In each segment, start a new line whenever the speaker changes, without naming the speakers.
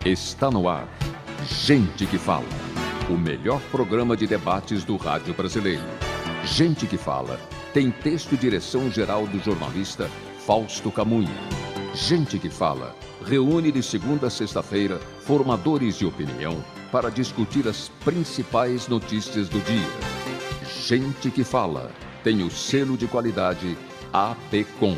Está no ar. Gente que Fala. O melhor programa de debates do rádio brasileiro. Gente que Fala. Tem texto e direção geral do jornalista Fausto Camunha. Gente que Fala. Reúne de segunda a sexta-feira formadores de opinião para discutir as principais notícias do dia. Gente que Fala. Tem o selo de qualidade APCOM.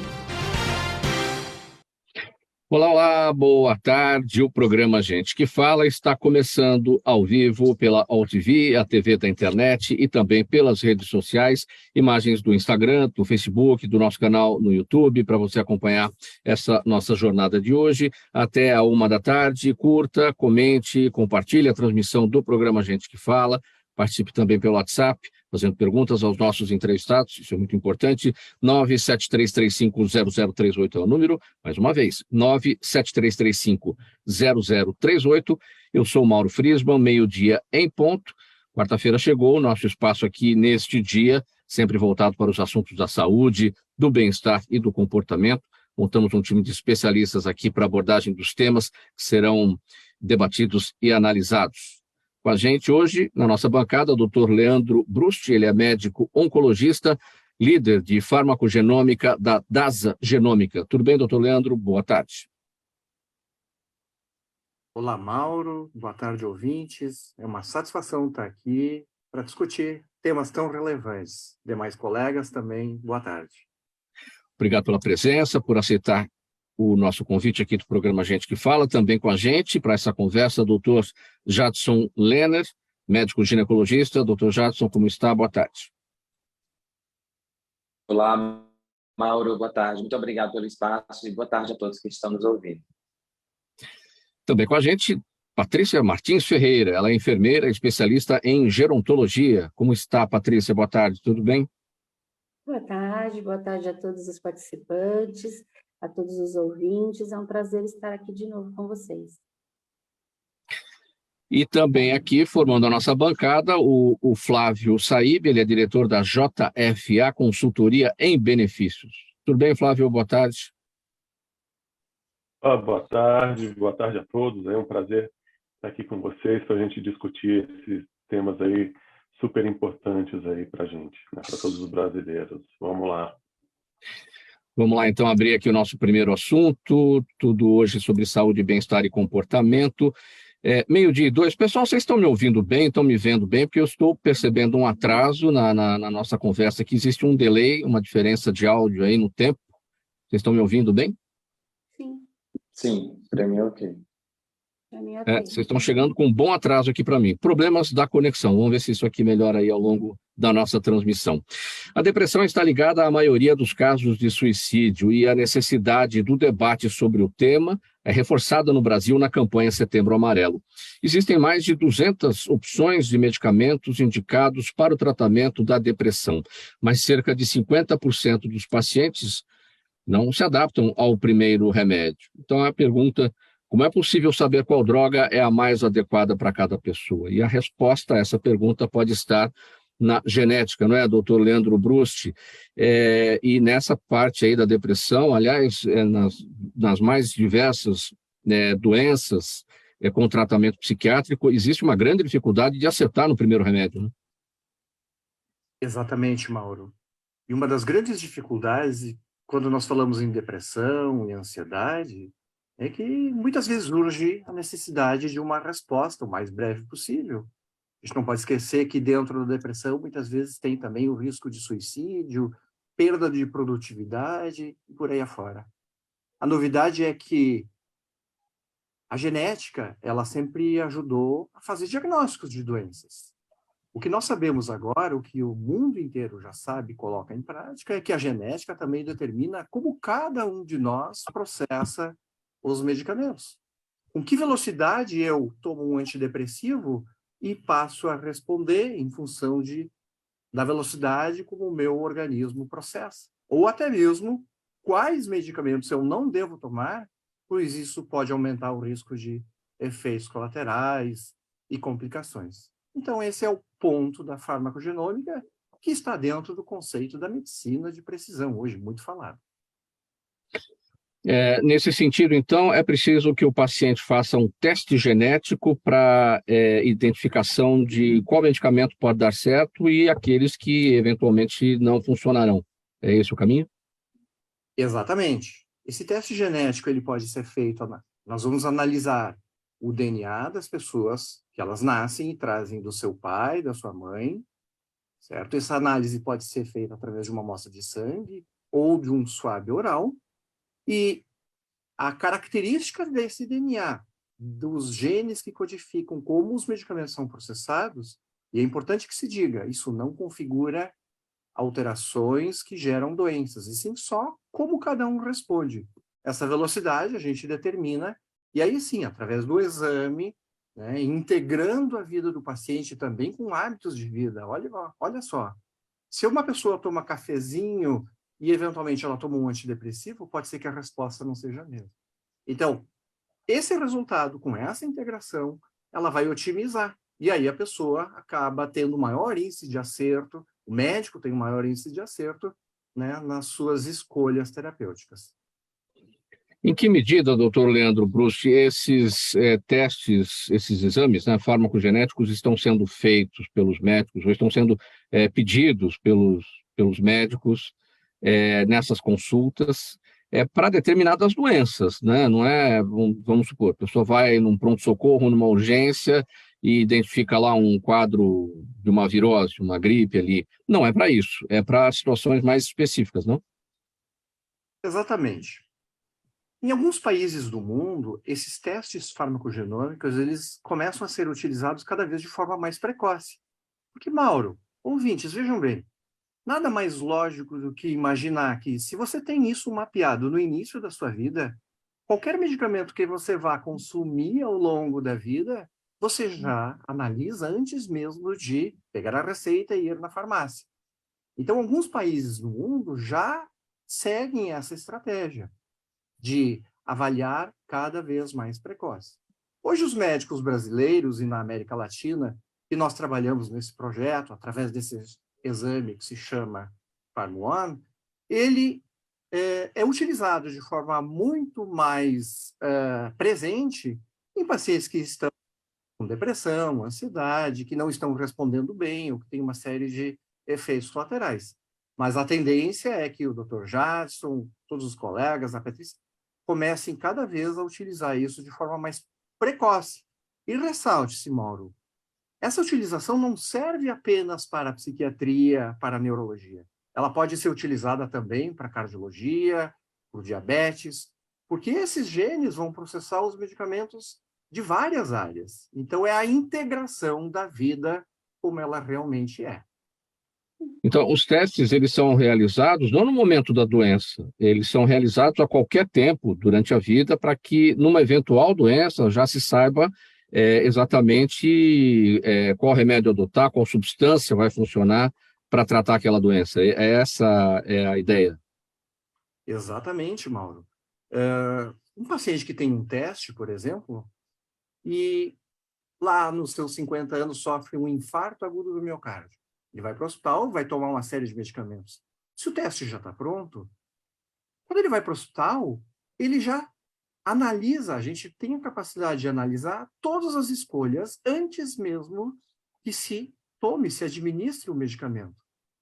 Olá, boa tarde. O programa Gente que Fala está começando ao vivo pela AltV, a TV da internet e também pelas redes sociais, imagens do Instagram, do Facebook, do nosso canal no YouTube, para você acompanhar essa nossa jornada de hoje. Até a 13h, curta, comente, compartilhe a transmissão do programa Gente que Fala, participe também pelo WhatsApp, fazendo perguntas aos nossos entrevistados, isso é muito importante, 973350038 é o número, mais uma vez, 973350038. Eu sou Mauro Friesman, meio-dia em ponto, quarta-feira chegou, nosso espaço aqui neste dia, sempre voltado para os assuntos da saúde, do bem-estar e do comportamento. Montamos um time de especialistas aqui para abordagem dos temas que serão debatidos e analisados. Com a gente hoje, na nossa bancada, o Dr. Leandro Brust, ele é médico oncologista, líder de farmacogenômica da DASA Genômica. Tudo bem, doutor Leandro? Boa tarde.
Olá, Mauro. Boa tarde, ouvintes. É uma satisfação estar aqui para discutir temas tão relevantes. Demais colegas também, boa tarde.
Obrigado pela presença, por aceitar o nosso convite aqui do programa Gente que Fala, também com a gente, para essa conversa, doutor Jadson Lehner, médico ginecologista. Doutor Jadson, como está? Boa tarde.
Olá, Mauro, boa tarde. Muito obrigado pelo espaço e boa tarde a todos que estão nos ouvindo.
Também com a gente, Patrícia Martins Ferreira, ela é enfermeira, especialista em gerontologia. Como está, Patrícia? Boa tarde, tudo bem?
Boa tarde a todos os participantes, a todos os ouvintes. É um prazer estar aqui de novo com vocês.
E também aqui, formando a nossa bancada, o Flávio Saíbe, ele é diretor da JFA Consultoria em Benefícios. Tudo bem, Flávio? Boa tarde.
Boa tarde a todos. É um prazer estar aqui com vocês para a gente discutir esses temas aí super importantes aí para a gente, né, para todos os brasileiros. Vamos lá.
Vamos lá, então, abrir aqui o nosso primeiro assunto, tudo hoje sobre saúde, bem-estar e comportamento. 12:02. Pessoal, vocês estão me ouvindo bem, estão me vendo bem, porque eu estou percebendo um atraso na nossa conversa, que existe um delay, uma diferença de áudio aí no tempo. Vocês estão me ouvindo bem?
Sim, para mim é ok.
Vocês estão chegando com um bom atraso aqui para mim. Problemas da conexão. Vamos ver se isso aqui melhora aí ao longo da nossa transmissão. A depressão está ligada à maioria dos casos de suicídio e a necessidade do debate sobre o tema é reforçada no Brasil na campanha Setembro Amarelo. Existem mais de 200 opções de medicamentos indicados para o tratamento da depressão, mas cerca de 50% dos pacientes não se adaptam ao primeiro remédio. Então, a pergunta: como é possível saber qual droga é a mais adequada para cada pessoa? E a resposta a essa pergunta pode estar na genética, não é, doutor Leandro Brust? E nessa parte aí da depressão, aliás, nas mais diversas doenças com tratamento psiquiátrico, existe uma grande dificuldade de acertar no primeiro remédio, né?
Exatamente, Mauro. E uma das grandes dificuldades, quando nós falamos em depressão e ansiedade, é que muitas vezes surge a necessidade de uma resposta o mais breve possível. A gente não pode esquecer que dentro da depressão muitas vezes tem também o risco de suicídio, perda de produtividade e por aí afora. A novidade é que a genética, ela sempre ajudou a fazer diagnósticos de doenças. O que nós sabemos agora, o que o mundo inteiro já sabe e coloca em prática, é que a genética também determina como cada um de nós processa os medicamentos. Com que velocidade eu tomo um antidepressivo e passo a responder em função da velocidade como o meu organismo processa. Ou até mesmo quais medicamentos eu não devo tomar, pois isso pode aumentar o risco de efeitos colaterais e complicações. Então, esse é o ponto da farmacogenômica que está dentro do conceito da medicina de precisão, hoje muito falado.
Nesse sentido, então, é preciso que o paciente faça um teste genético para identificação de qual medicamento pode dar certo e aqueles que eventualmente não funcionarão. É esse o caminho?
Exatamente. Esse teste genético ele pode ser feito, nós vamos analisar o DNA das pessoas que elas nascem e trazem do seu pai, da sua mãe, certo? Essa análise pode ser feita através de uma amostra de sangue ou de um swab oral, e a característica desse DNA, dos genes que codificam como os medicamentos são processados, e é importante que se diga, isso não configura alterações que geram doenças, e sim só como cada um responde. Essa velocidade a gente determina, e aí sim, através do exame, né, integrando a vida do paciente também com hábitos de vida. Olha só, se uma pessoa toma cafezinho e eventualmente ela toma um antidepressivo, pode ser que a resposta não seja a mesma. Então, esse resultado, com essa integração, ela vai otimizar. E aí a pessoa acaba tendo maior índice de acerto, o médico tem um maior índice de acerto, né, nas suas escolhas terapêuticas.
Em que medida, doutor Leandro Brusti, esses testes, esses exames, né, farmacogenéticos estão sendo feitos pelos médicos ou estão sendo pedidos pelos médicos nessas consultas para determinadas doenças, né? Não é, vamos supor, a pessoa vai num pronto-socorro, numa urgência e identifica lá um quadro de uma virose, uma gripe ali. Não é para isso, é para situações mais específicas, não?
Exatamente. Em alguns países do mundo, esses testes farmacogenômicos, eles começam a ser utilizados cada vez de forma mais precoce. Porque, Mauro, ouvintes, vejam bem, nada mais lógico do que imaginar que, se você tem isso mapeado no início da sua vida, qualquer medicamento que você vá consumir ao longo da vida, você já analisa antes mesmo de pegar a receita e ir na farmácia. Então, alguns países do mundo já seguem essa estratégia de avaliar cada vez mais precoce. Hoje, os médicos brasileiros e na América Latina, que nós trabalhamos nesse projeto, através desse exame que se chama PharmOne, ele é utilizado de forma muito mais presente em pacientes que estão com depressão, ansiedade, que não estão respondendo bem, ou que tem uma série de efeitos colaterais. Mas a tendência é que o Dr. Jadson, todos os colegas, a Patrícia, comecem cada vez a utilizar isso de forma mais precoce. E ressalte-se, Mauro, essa utilização não serve apenas para a psiquiatria, para a neurologia. Ela pode ser utilizada também para a cardiologia, para o diabetes, porque esses genes vão processar os medicamentos de várias áreas. Então, é a integração da vida como ela realmente é.
Então, os testes, eles são realizados não no momento da doença, eles são realizados a qualquer tempo durante a vida para que, numa eventual doença, já se saiba exatamente qual remédio adotar, qual substância vai funcionar para tratar aquela doença. Essa é a ideia.
Exatamente, Mauro. Um paciente que tem um teste, por exemplo, e lá nos seus 50 anos sofre um infarto agudo do miocárdio. Ele vai para o hospital, vai tomar uma série de medicamentos. Se o teste já está pronto, quando ele vai para o hospital, ele já analisa, a gente tem a capacidade de analisar todas as escolhas antes mesmo que se tome, se administre o medicamento.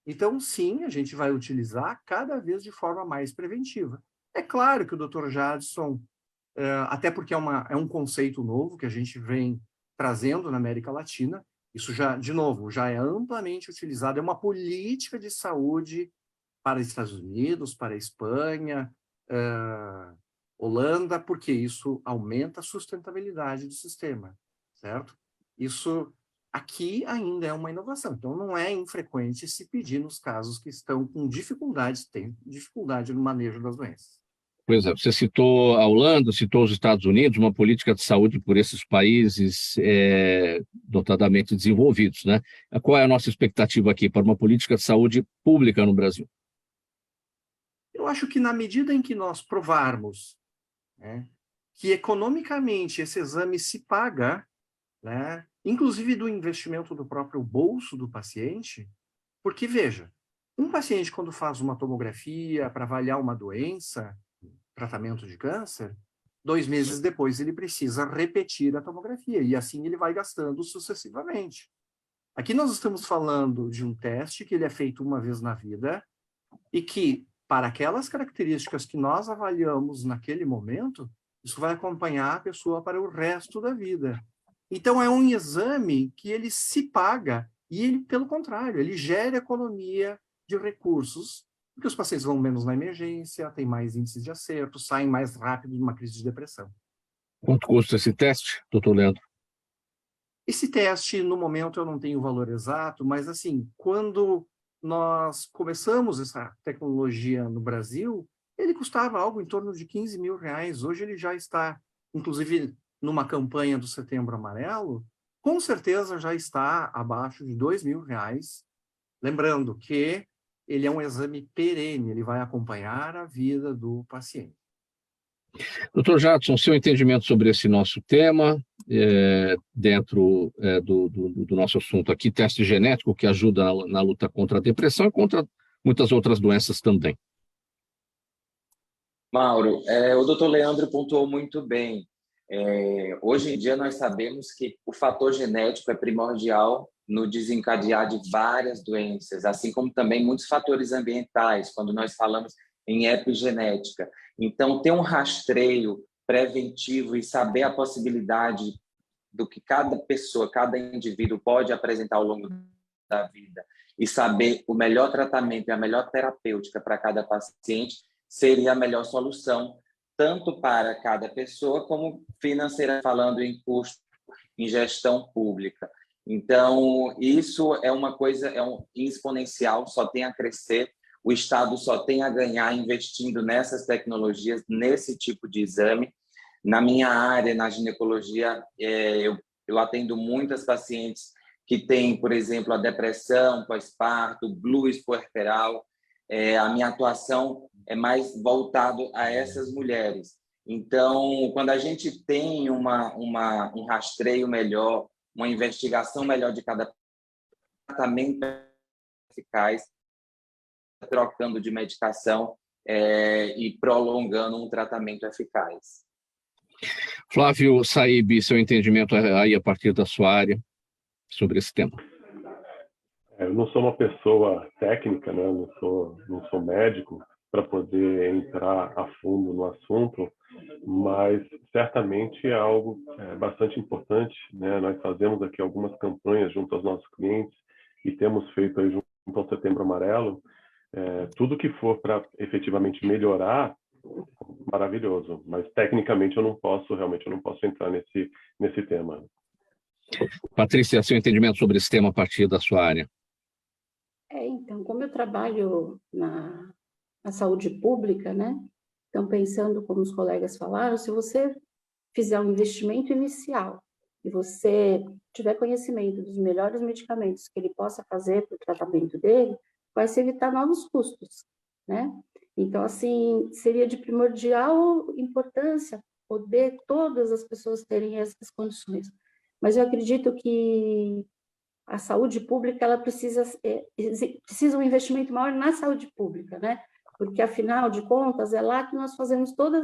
Então, sim, a gente vai utilizar cada vez de forma mais preventiva. É claro que o Dr. Jadson, até porque é um conceito novo que a gente vem trazendo na América Latina, isso já, de novo, já é amplamente utilizado, é uma política de saúde para os Estados Unidos, para a Espanha, Holanda, porque isso aumenta a sustentabilidade do sistema, certo? Isso aqui ainda é uma inovação, então não é infrequente se pedir nos casos que estão com dificuldades, tem dificuldade no manejo das doenças.
Pois é, você citou a Holanda, citou os Estados Unidos, uma política de saúde por esses países notadamente desenvolvidos, né? Qual é a nossa expectativa aqui para uma política de saúde pública no Brasil?
Eu acho que na medida em que nós provarmos, né, que economicamente esse exame se paga, né, inclusive do investimento do próprio bolso do paciente, porque, veja, um paciente quando faz uma tomografia para avaliar uma doença, tratamento de câncer, 2 meses depois ele precisa repetir a tomografia, e assim ele vai gastando sucessivamente. Aqui nós estamos falando de um teste que ele é feito uma vez na vida, e que, para aquelas características que nós avaliamos naquele momento, isso vai acompanhar a pessoa para o resto da vida. Então, é um exame que ele se paga, e ele, pelo contrário, ele gera economia de recursos, porque os pacientes vão menos na emergência, têm mais índices de acerto, saem mais rápido de uma crise de depressão.
Quanto custa esse teste, doutor Leandro?
Esse teste, no momento, eu não tenho o valor exato, mas, assim, quando nós começamos essa tecnologia no Brasil, ele custava algo em torno de R$15 mil. Hoje ele já está, inclusive, numa campanha do Setembro Amarelo, com certeza já está abaixo de R$2 mil. Lembrando que ele é um exame perene, ele vai acompanhar a vida do paciente.
Doutor Jadson, seu entendimento sobre esse nosso tema, dentro do nosso assunto aqui, teste genético que ajuda na luta contra a depressão e contra muitas outras doenças também.
Mauro, o doutor Leandro pontuou muito bem. Hoje em dia nós sabemos que o fator genético é primordial no desencadear de várias doenças, assim como também muitos fatores ambientais, quando nós falamos em epigenética. Então, ter um rastreio preventivo e saber a possibilidade do que cada pessoa, cada indivíduo pode apresentar ao longo da vida e saber o melhor tratamento e a melhor terapêutica para cada paciente seria a melhor solução, tanto para cada pessoa como financeira, falando em custo, em gestão pública. Então, isso é uma coisa exponencial, só tem a crescer. O Estado só tem a ganhar investindo nessas tecnologias, nesse tipo de exame. Na minha área, na ginecologia, eu atendo muitas pacientes que têm, por exemplo, a depressão pós-parto, blues puerperal. A minha atuação é mais voltado a essas mulheres. Então, quando a gente tem um rastreio melhor, uma investigação melhor de cada tratamento eficaz, trocando de medicação e prolongando um tratamento eficaz.
Flávio Saib, seu entendimento aí a partir da sua área sobre esse tema.
Eu não sou uma pessoa técnica, né? Não sou médico para poder entrar a fundo no assunto, mas certamente é algo bastante importante, né? Nós fazemos aqui algumas campanhas junto aos nossos clientes e temos feito aí junto ao Setembro Amarelo. Tudo que for para efetivamente melhorar, maravilhoso. Mas tecnicamente eu não posso entrar nesse tema.
Patrícia, seu entendimento sobre esse tema a partir da sua área.
Então, como eu trabalho na saúde pública, né? Então, pensando como os colegas falaram, se você fizer um investimento inicial e você tiver conhecimento dos melhores medicamentos que ele possa fazer para o tratamento dele, vai se evitar novos custos, né? Então, assim, seria de primordial importância poder todas as pessoas terem essas condições. Mas eu acredito que a saúde pública, ela precisa um investimento maior na saúde pública, né? Porque, afinal de contas, é lá que nós fazemos toda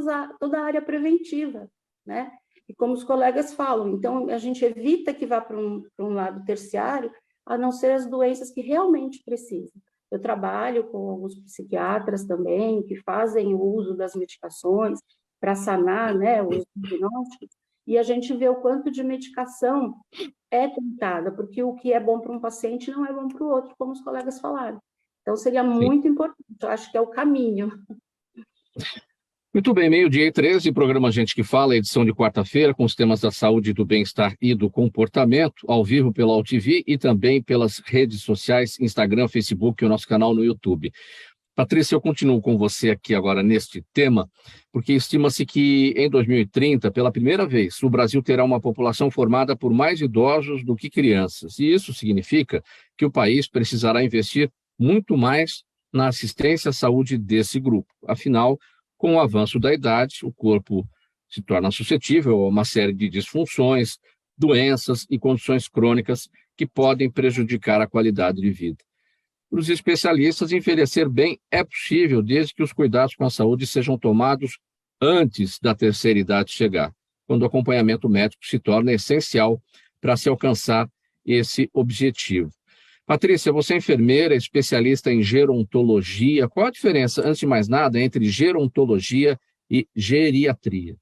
a área preventiva, né? E como os colegas falam, então, a gente evita que vá para um lado terciário, a não ser as doenças que realmente precisam. Eu trabalho com alguns psiquiatras também, que fazem o uso das medicações para sanar, né, os diagnósticos, e a gente vê o quanto de medicação é tentada, porque o que é bom para um paciente não é bom para o outro, como os colegas falaram. Então, seria muito importante, eu acho que é o caminho.
Muito bem, 12:13, programa Gente que Fala, edição de quarta-feira, com os temas da saúde, do bem-estar e do comportamento, ao vivo pela UTV e também pelas redes sociais, Instagram, Facebook e o nosso canal no YouTube. Patrícia, eu continuo com você aqui agora neste tema, porque estima-se que em 2030, pela primeira vez, o Brasil terá uma população formada por mais idosos do que crianças. E isso significa que o país precisará investir muito mais na assistência à saúde desse grupo. Afinal, com o avanço da idade, o corpo se torna suscetível a uma série de disfunções, doenças e condições crônicas que podem prejudicar a qualidade de vida. Para os especialistas, envelhecer bem é possível desde que os cuidados com a saúde sejam tomados antes da terceira idade chegar, quando o acompanhamento médico se torna essencial para se alcançar esse objetivo. Patrícia, você é enfermeira, especialista em gerontologia. Qual a diferença, antes de mais nada, entre gerontologia e geriatria?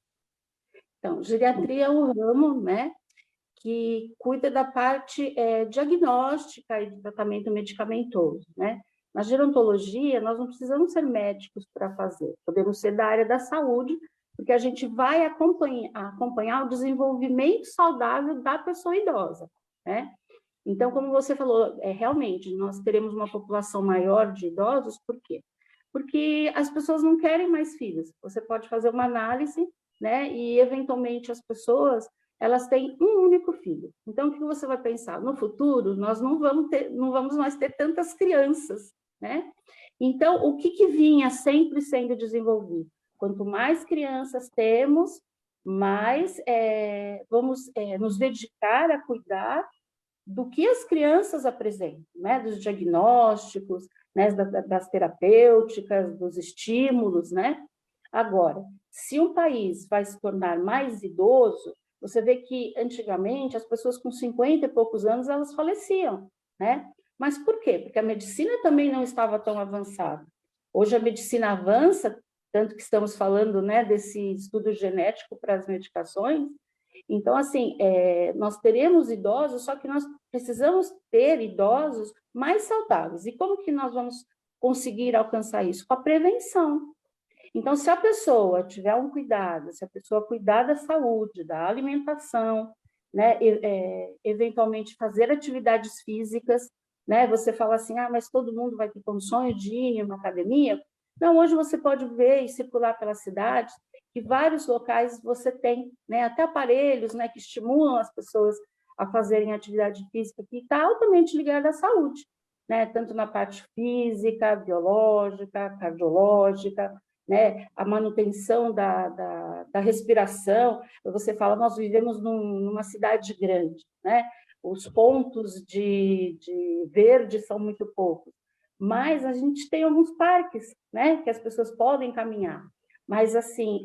Então, geriatria é um ramo, né, que cuida da parte diagnóstica e de tratamento medicamentoso, né? Na gerontologia, nós não precisamos ser médicos para fazer, podemos ser da área da saúde, porque a gente vai acompanhar o desenvolvimento saudável da pessoa idosa, né? Então, como você falou, realmente, nós teremos uma população maior de idosos, por quê? Porque as pessoas não querem mais filhos. Você pode fazer uma análise, né? E, eventualmente, as pessoas, elas têm um único filho. Então, o que você vai pensar? No futuro, nós não vamos mais ter tantas crianças, né? Então, o que vinha sempre sendo desenvolvido? Quanto mais crianças temos, mais vamos nos dedicar a cuidar do que as crianças apresentam, né? Dos diagnósticos, né? Das terapêuticas, dos estímulos, né? Agora, se um país vai se tornar mais idoso, você vê que antigamente as pessoas com 50 e poucos anos elas faleciam, né? Mas por quê? Porque a medicina também não estava tão avançada. Hoje a medicina avança, tanto que estamos falando, né, desse estudo genético para as medicações. Então, assim, nós teremos idosos, só que nós precisamos ter idosos mais saudáveis. E como que nós vamos conseguir alcançar isso? Com a prevenção. Então, se a pessoa tiver um cuidado, se a pessoa cuidar da saúde, da alimentação, né, eventualmente fazer atividades físicas, né, você fala assim, mas todo mundo vai ter condições de ir em uma academia? Não, hoje você pode ver e circular pela cidade, que vários locais você tem, né, até aparelhos, né, que estimulam as pessoas a fazerem atividade física, que está altamente ligada à saúde, né, tanto na parte física, biológica, cardiológica, né, a manutenção da respiração. Você fala, nós vivemos numa cidade grande, né? Os pontos de verde são muito poucos, mas a gente tem alguns parques, né, que as pessoas podem caminhar. Mas, assim,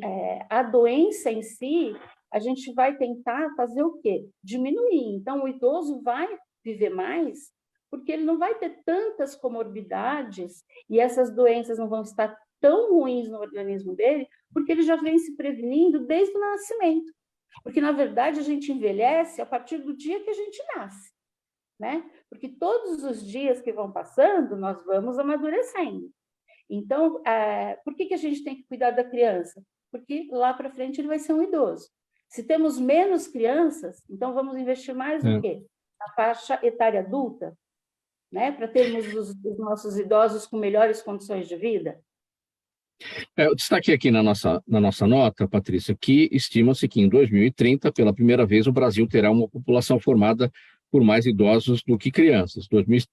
a doença em si, a gente vai tentar fazer o quê? Diminuir. Então, o idoso vai viver mais, porque ele não vai ter tantas comorbidades e essas doenças não vão estar tão ruins no organismo dele, porque ele já vem se prevenindo desde o nascimento. Porque, na verdade, a gente envelhece a partir do dia que a gente nasce, né? Porque todos os dias que vão passando, nós vamos amadurecendo. Então, por que a gente tem que cuidar da criança? Porque lá para frente ele vai ser um idoso. Se temos menos crianças, então vamos investir mais no quê? Na faixa etária adulta, né? Para termos os nossos idosos com melhores condições de vida.
Eu destaquei aqui na nossa nota, Patrícia, que estima-se que em 2030, pela primeira vez, o Brasil terá uma população formada por mais idosos do que crianças.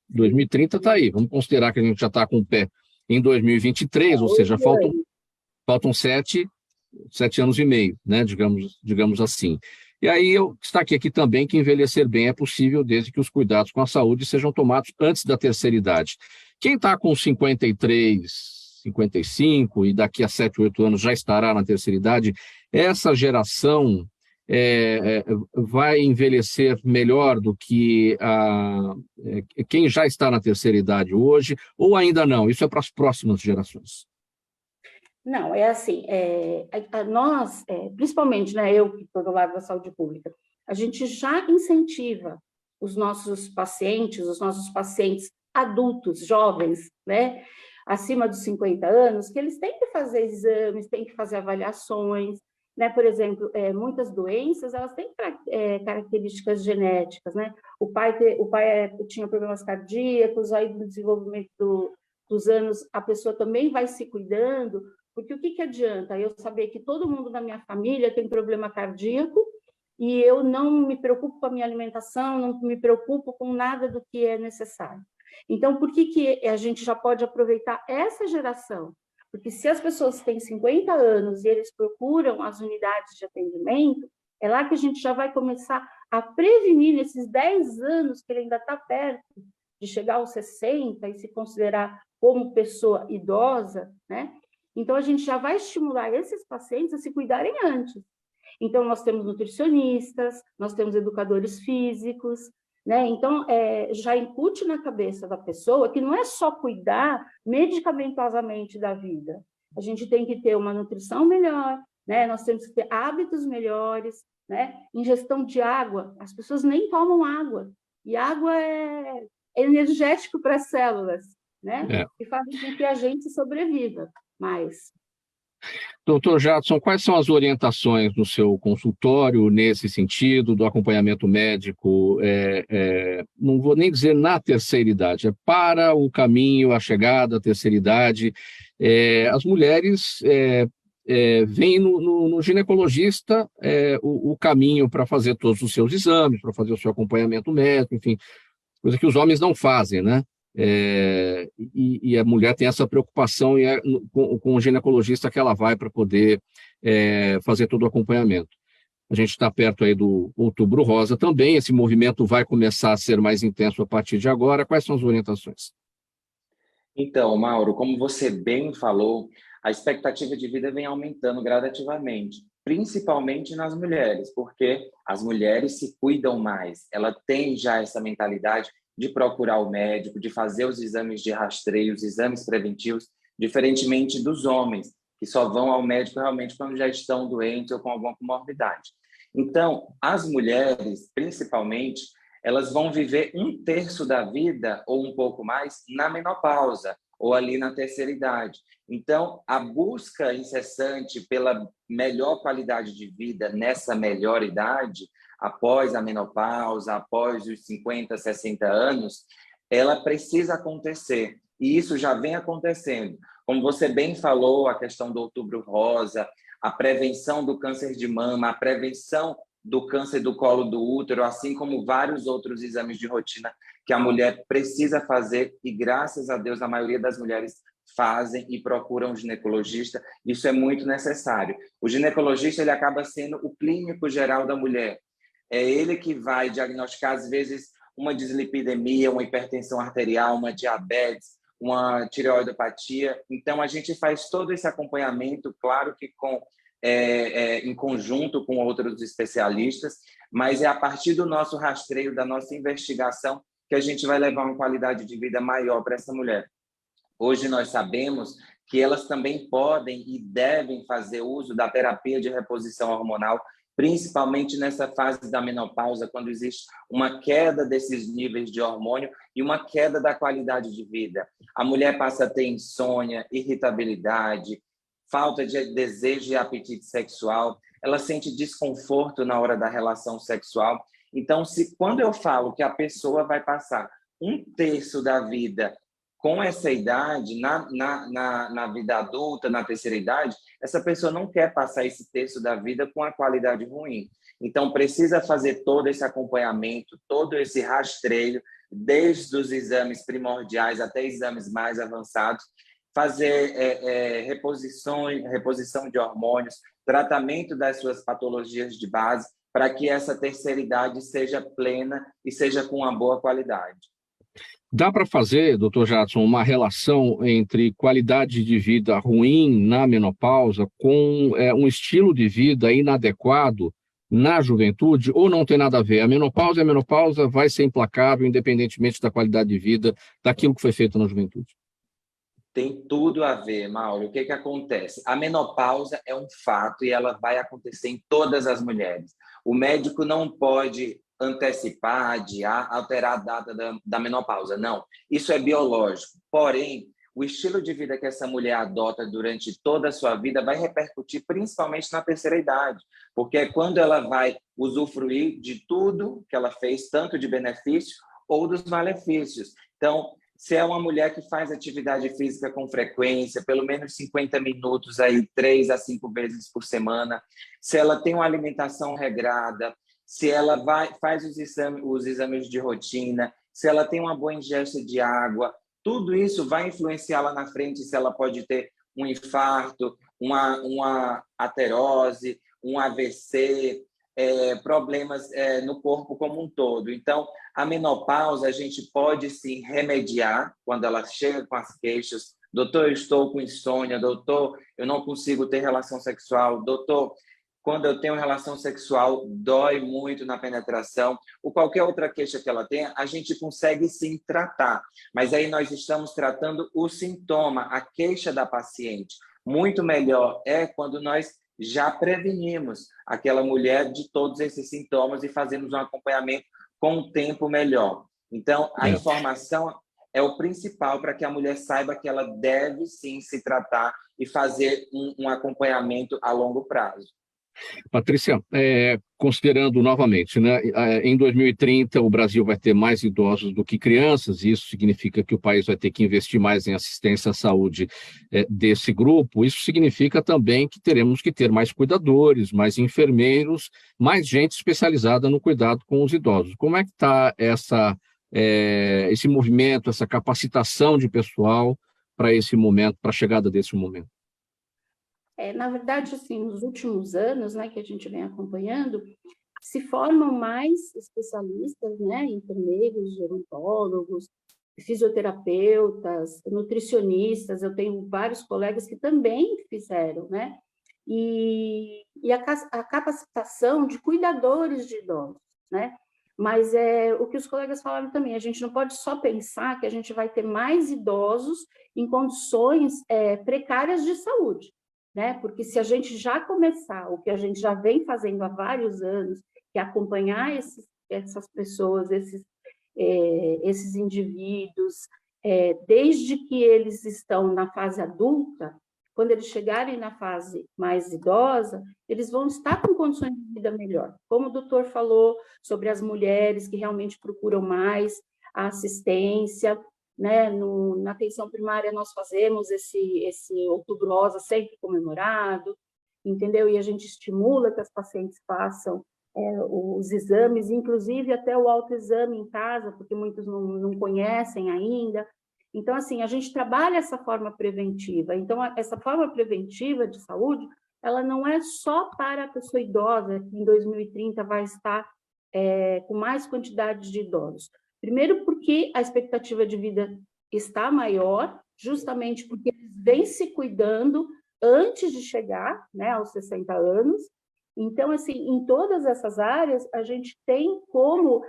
2030 está aí. Vamos considerar que a gente já está com o pé em 2023, ou seja, faltam 7 anos e meio, né? digamos assim. E aí eu destaquei aqui também que envelhecer bem é possível desde que os cuidados com a saúde sejam tomados antes da terceira idade. Quem está com 53, 55 e daqui a 7, 8 anos já estará na terceira idade, essa geração vai envelhecer melhor do que quem já está na terceira idade hoje, ou ainda não? Isso é para as próximas gerações.
Não, é assim, nós, principalmente, né, eu que estou do lado da saúde pública, a gente já incentiva os nossos pacientes adultos, jovens, né, acima dos 50 anos, que eles têm que fazer exames, têm que fazer avaliações, né? Por exemplo, muitas doenças, elas têm características genéticas, né? O pai tinha problemas cardíacos, aí no desenvolvimento dos anos, a pessoa também vai se cuidando, porque o que adianta eu saber que todo mundo da minha família tem problema cardíaco e eu não me preocupo com a minha alimentação, não me preocupo com nada do que é necessário. Então, por que a gente já pode aproveitar essa geração? Porque se as pessoas têm 50 anos e eles procuram as unidades de atendimento, é lá que a gente já vai começar a prevenir nesses 10 anos que ele ainda está perto de chegar aos 60 e se considerar como pessoa idosa, né? Então, a gente já vai estimular esses pacientes a se cuidarem antes. Então, nós temos nutricionistas, nós temos educadores físicos, né? Então, já incute na cabeça da pessoa que não é só cuidar medicamentosamente da vida. A gente tem que ter uma nutrição melhor, né? Nós temos que ter hábitos melhores, né? Ingestão de água, as pessoas nem tomam água. E água é energético para as células, né? E faz com que a gente sobreviva mais.
Doutor Jadson, quais são as orientações no seu consultório nesse sentido, do acompanhamento médico, não vou nem dizer na terceira idade, é para o caminho, a chegada à terceira idade? As mulheres veem no ginecologista o caminho para fazer todos os seus exames, para fazer o seu acompanhamento médico, enfim, coisa que os homens não fazem, né? E a mulher tem essa preocupação e com o ginecologista que ela vai para poder fazer todo o acompanhamento. A gente está perto aí do Outubro Rosa também, esse movimento vai começar a ser mais intenso a partir de agora. Quais são as orientações?
Então, Mauro, como você bem falou, a expectativa de vida vem aumentando gradativamente, principalmente nas mulheres, porque as mulheres se cuidam mais, ela tem já essa mentalidade de procurar o médico, de fazer os exames de rastreio, os exames preventivos, diferentemente dos homens, que só vão ao médico realmente quando já estão doentes ou com alguma comorbidade. Então, as mulheres, principalmente, elas vão viver 1/3 da vida, ou um pouco mais, na menopausa, ou ali na terceira idade. Então, a busca incessante pela melhor qualidade de vida nessa melhor idade, após a menopausa, após os 50, 60 anos, ela precisa acontecer. E isso já vem acontecendo. Como você bem falou, a questão do Outubro Rosa, a prevenção do câncer de mama, a prevenção do câncer do colo do útero, assim como vários outros exames de rotina que a mulher precisa fazer, e graças a Deus a maioria das mulheres fazem e procuram um ginecologista. Isso é muito necessário. O ginecologista ele acaba sendo o clínico geral da mulher. É ele que vai diagnosticar, às vezes, uma dislipidemia, uma hipertensão arterial, uma diabetes, uma tireoidopatia. Então, a gente faz todo esse acompanhamento, claro que em conjunto com outros especialistas, mas é a partir do nosso rastreio, da nossa investigação, que a gente vai levar uma qualidade de vida maior para essa mulher. Hoje nós sabemos que elas também podem e devem fazer uso da terapia de reposição hormonal, principalmente nessa fase da menopausa, quando existe uma queda desses níveis de hormônio e uma queda da qualidade de vida. A mulher passa a ter insônia, irritabilidade, falta de desejo e apetite sexual, ela sente desconforto na hora da relação sexual. Então, quando eu falo que a pessoa vai passar 1/3 da vida com essa idade, na vida adulta, na terceira idade, essa pessoa não quer passar esse 1/3 da vida com a qualidade ruim. Então, precisa fazer todo esse acompanhamento, todo esse rastreio, desde os exames primordiais até exames mais avançados, fazer reposição de hormônios, tratamento das suas patologias de base, para que essa terceira idade seja plena e seja com uma boa qualidade.
Dá para fazer, doutor Jadson, uma relação entre qualidade de vida ruim na menopausa com um estilo de vida inadequado na juventude, ou não tem nada a ver? A menopausa vai ser implacável, independentemente da qualidade de vida, daquilo que foi feito na juventude.
Tem tudo a ver, Mauro. O que acontece? A menopausa é um fato e ela vai acontecer em todas as mulheres. O médico não pode antecipar, adiar, alterar a data da menopausa. Não, isso é biológico. Porém, o estilo de vida que essa mulher adota durante toda a sua vida vai repercutir principalmente na terceira idade, porque é quando ela vai usufruir de tudo que ela fez, tanto de benefício ou dos malefícios. Então, se é uma mulher que faz atividade física com frequência, pelo menos 50 minutos, aí, 3 a 5 vezes por semana, se ela tem uma alimentação regrada, se ela faz os exames de rotina, se ela tem uma boa ingesta de água, tudo isso vai influenciar lá na frente se ela pode ter um infarto, uma aterose, um AVC, problemas no corpo como um todo. Então, a menopausa a gente pode sim remediar quando ela chega com as queixas, Doutor, eu estou com insônia. Doutor, eu não consigo ter relação sexual. Doutor, quando eu tenho relação sexual, dói muito na penetração, ou qualquer outra queixa que ela tenha, a gente consegue sim tratar. Mas aí nós estamos tratando o sintoma, a queixa da paciente. Muito melhor é quando nós já prevenimos aquela mulher de todos esses sintomas e fazemos um acompanhamento com um tempo melhor. Então, a informação é o principal para que a mulher saiba que ela deve sim se tratar e fazer um acompanhamento a longo prazo.
Patrícia, considerando novamente, né, em 2030 o Brasil vai ter mais idosos do que crianças, e isso significa que o país vai ter que investir mais em assistência à saúde desse grupo. Isso significa também que teremos que ter mais cuidadores, mais enfermeiros, mais gente especializada no cuidado com os idosos. Como é que está esse movimento, essa capacitação de pessoal para esse momento, para a chegada desse momento?
Na verdade, assim, nos últimos anos, né, que a gente vem acompanhando, se formam mais especialistas, né, enfermeiros, gerontólogos, fisioterapeutas, nutricionistas. Eu tenho vários colegas que também fizeram, né, e a capacitação de cuidadores de idosos, né, mas o que os colegas falaram também, a gente não pode só pensar que a gente vai ter mais idosos em condições precárias de saúde, né? Porque se a gente já começar o que a gente já vem fazendo há vários anos, que é acompanhar essas pessoas, esses indivíduos, desde que eles estão na fase adulta, quando eles chegarem na fase mais idosa, eles vão estar com condições de vida melhor. Como o doutor falou sobre as mulheres que realmente procuram mais a assistência, né, na atenção primária nós fazemos esse Outubro Rosa sempre comemorado, entendeu? E a gente estimula que as pacientes façam os exames, inclusive até o autoexame em casa, porque muitos não conhecem ainda. Então, assim, a gente trabalha essa forma preventiva. Então, essa forma preventiva de saúde, ela não é só para a pessoa idosa, que em 2030 vai estar com mais quantidade de idosos. Primeiro, porque a expectativa de vida está maior, justamente porque eles vêm se cuidando antes de chegar, né, aos 60 anos. Então, assim, em todas essas áreas, a gente tem como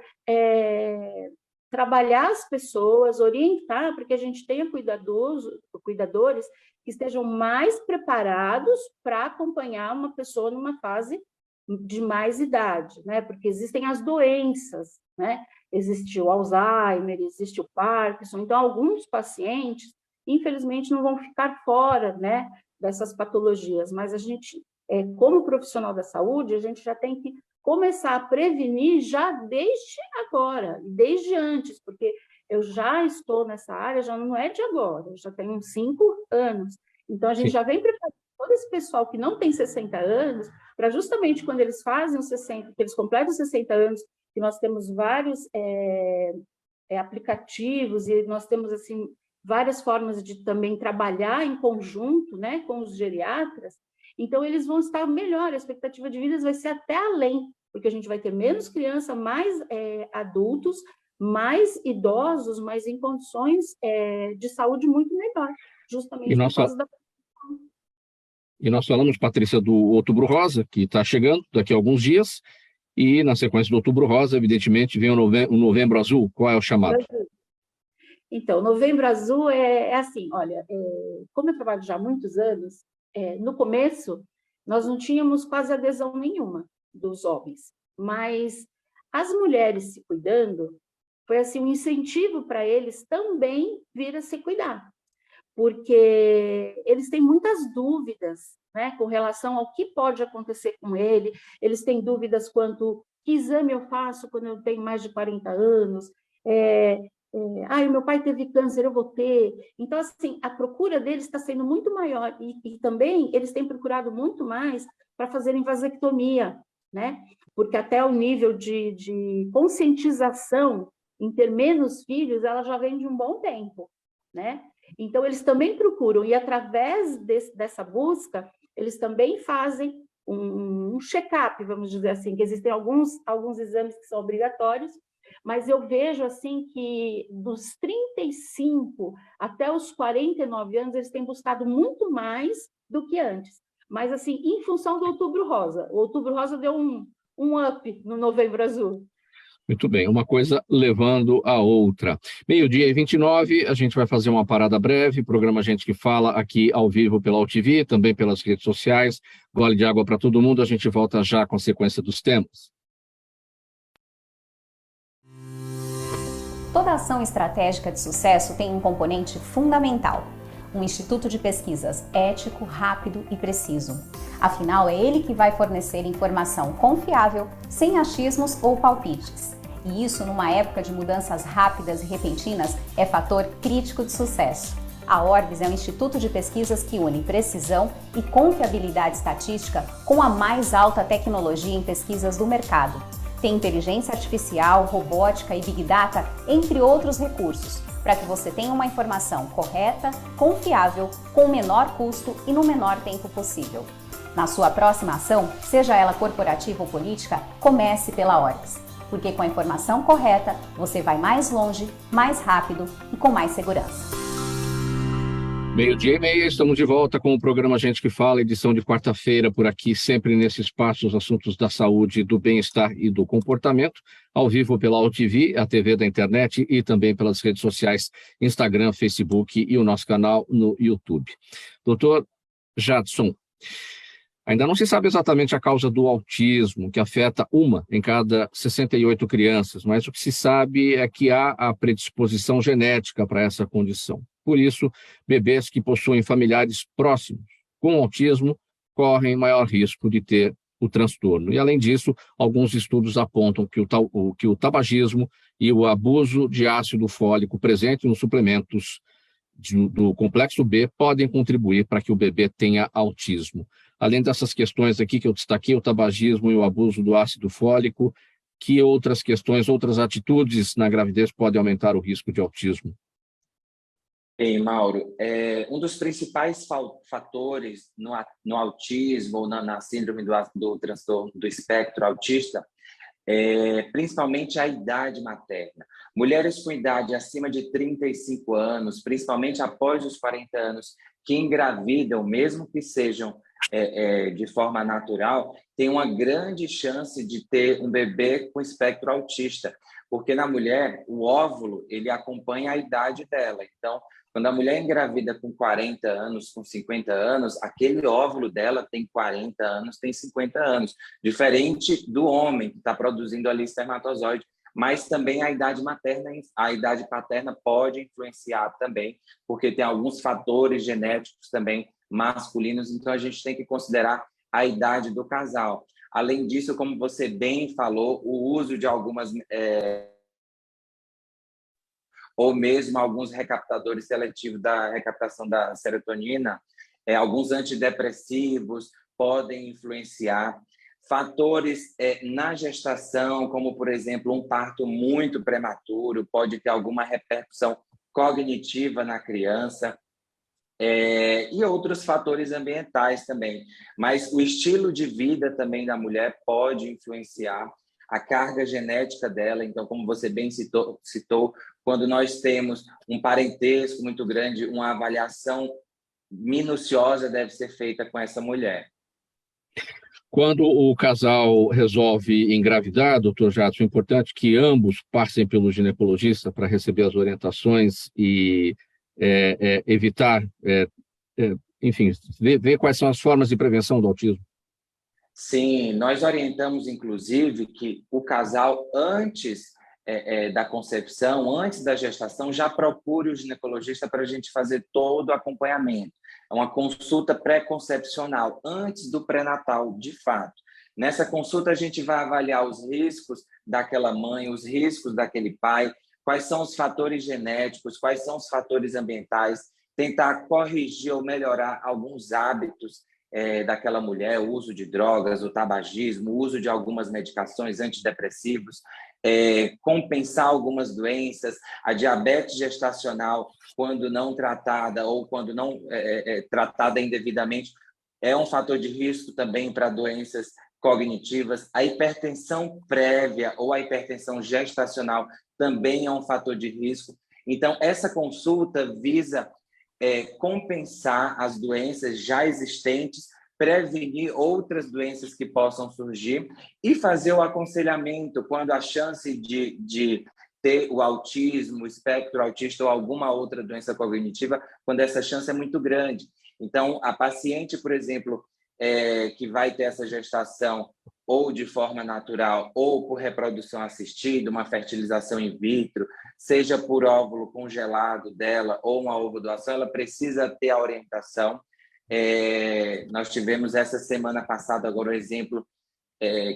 trabalhar as pessoas, orientar, para que a gente tenha cuidadores que estejam mais preparados para acompanhar uma pessoa numa fase de mais idade, né? Porque existem as doenças, né? Existe o Alzheimer, existe o Parkinson. Então, alguns pacientes, infelizmente, não vão ficar fora, né, dessas patologias, mas a gente, como profissional da saúde, a gente já tem que começar a prevenir já desde agora, desde antes, porque eu já estou nessa área, já não é de agora, eu já tenho uns 5 anos. Então, a gente já vem preparando todo esse pessoal que não tem 60 anos, para justamente quando eles fazem os 60, que eles completam os 60 anos, que nós temos vários aplicativos e nós temos, assim, várias formas de também trabalhar em conjunto, né, com os geriatras. Então, eles vão estar melhor, a expectativa de vida vai ser até além, porque a gente vai ter menos criança, mais adultos, mais idosos, mas em condições de saúde muito melhor, justamente por causa da...
E nós falamos, Patrícia, do Outubro Rosa, que está chegando daqui a alguns dias, e na sequência do Outubro Rosa, evidentemente, vem o Novembro Azul. Qual é o chamado?
Então, o Novembro Azul é assim, olha, como eu trabalho já há muitos anos, no começo nós não tínhamos quase adesão nenhuma dos homens, mas as mulheres se cuidando foi assim um incentivo para eles também vir a se cuidar, porque eles têm muitas dúvidas, né, com relação ao que pode acontecer com ele. Eles têm dúvidas quanto que exame eu faço quando eu tenho mais de 40 anos, o meu pai teve câncer, eu vou ter. Então, assim, a procura deles está sendo muito maior, e também eles têm procurado muito mais para fazerem vasectomia, né? Porque até o nível de conscientização em ter menos filhos, ela já vem de um bom tempo, né? Então, eles também procuram, e através dessa busca, eles também fazem um check-up, vamos dizer assim, que existem alguns exames que são obrigatórios, mas eu vejo assim que dos 35 até os 49 anos, eles têm buscado muito mais do que antes. Mas, assim, em função do Outubro Rosa. O Outubro Rosa deu um up no Novembro Azul.
Muito bem, uma coisa levando a outra. 12h29, a gente vai fazer uma parada breve, programa Gente que Fala aqui ao vivo pela UTV, também pelas redes sociais. Gole de água para todo mundo, a gente volta já com a sequência dos temas.
Toda ação estratégica de sucesso tem um componente fundamental: um instituto de pesquisas ético, rápido e preciso. Afinal, é ele que vai fornecer informação confiável, sem achismos ou palpites. E isso, numa época de mudanças rápidas e repentinas, é fator crítico de sucesso. A Orbis é um instituto de pesquisas que une precisão e confiabilidade estatística com a mais alta tecnologia em pesquisas do mercado. Tem inteligência artificial, robótica e Big Data, entre outros recursos, para que você tenha uma informação correta, confiável, com o menor custo e no menor tempo possível. Na sua próxima ação, seja ela corporativa ou política, comece pela Orbis, porque com a informação correta, você vai mais longe, mais rápido e com mais segurança.
12h30, estamos de volta com o programa Gente que Fala, edição de quarta-feira por aqui, sempre nesse espaço, os assuntos da saúde, do bem-estar e do comportamento, ao vivo pela UTV, a TV da internet e também pelas redes sociais, Instagram, Facebook e o nosso canal no YouTube. Doutor Jadson, ainda não se sabe exatamente a causa do autismo, que afeta uma em cada 68 crianças, mas o que se sabe é que há a predisposição genética para essa condição. Por isso, bebês que possuem familiares próximos com autismo correm maior risco de ter o transtorno. E, além disso, alguns estudos apontam que o tabagismo e o abuso de ácido fólico presente nos suplementos do complexo B podem contribuir para que o bebê tenha autismo. Além dessas questões aqui que eu destaquei, o tabagismo e o abuso do ácido fólico, que outras questões, outras atitudes na gravidez podem aumentar o risco de autismo?
Ei, Mauro, um dos principais fatores no autismo ou na síndrome do transtorno do espectro autista é principalmente a idade materna. Mulheres com idade acima de 35 anos, principalmente após os 40 anos, que engravidam, mesmo que sejam de forma natural, têm uma grande chance de ter um bebê com espectro autista, porque na mulher, o óvulo, ele acompanha a idade dela. Então, quando a mulher engravida com 40 anos, com 50 anos, aquele óvulo dela tem 40 anos, tem 50 anos. Diferente do homem, que está produzindo ali espermatozoide. Mas também a idade materna, a idade paterna pode influenciar também, porque tem alguns fatores genéticos também masculinos, então a gente tem que considerar a idade do casal. Além disso, como você bem falou, o uso de algumas... ou mesmo alguns recaptadores seletivos da recaptação da serotonina, alguns antidepressivos podem influenciar. Fatores na gestação, como, por exemplo, um parto muito prematuro, pode ter alguma repercussão cognitiva na criança, e outros fatores ambientais também. Mas o estilo de vida também da mulher pode influenciar a carga genética dela. Então, como você bem citou, quando nós temos um parentesco muito grande, uma avaliação minuciosa deve ser feita com essa mulher.
Quando o casal resolve engravidar, doutor Jadson, é importante que ambos passem pelo ginecologista para receber as orientações e evitar, enfim, ver quais são as formas de prevenção do autismo.
Sim, nós orientamos, inclusive, que o casal, antes da concepção, antes da gestação, já procure o ginecologista para a gente fazer todo o acompanhamento. É uma consulta pré-concepcional, antes do pré-natal, de fato. Nessa consulta, a gente vai avaliar os riscos daquela mãe, os riscos daquele pai, quais são os fatores genéticos, quais são os fatores ambientais, tentar corrigir ou melhorar alguns hábitos daquela mulher, o uso de drogas, o tabagismo, o uso de algumas medicações antidepressivos, compensar algumas doenças, a diabetes gestacional, quando não tratada ou quando não tratada indevidamente, é um fator de risco também para doenças cognitivas. A hipertensão prévia ou a hipertensão gestacional também é um fator de risco. Então, essa consulta visa compensar as doenças já existentes, prevenir outras doenças que possam surgir e fazer o aconselhamento quando a chance de ter o autismo, o espectro autista ou alguma outra doença cognitiva, quando essa chance é muito grande. Então, a paciente, por exemplo, que vai ter essa gestação ou de forma natural ou por reprodução assistida, uma fertilização in vitro, seja por óvulo congelado dela ou uma ovodoação, ela precisa ter a orientação. Nós tivemos essa semana passada agora o exemplo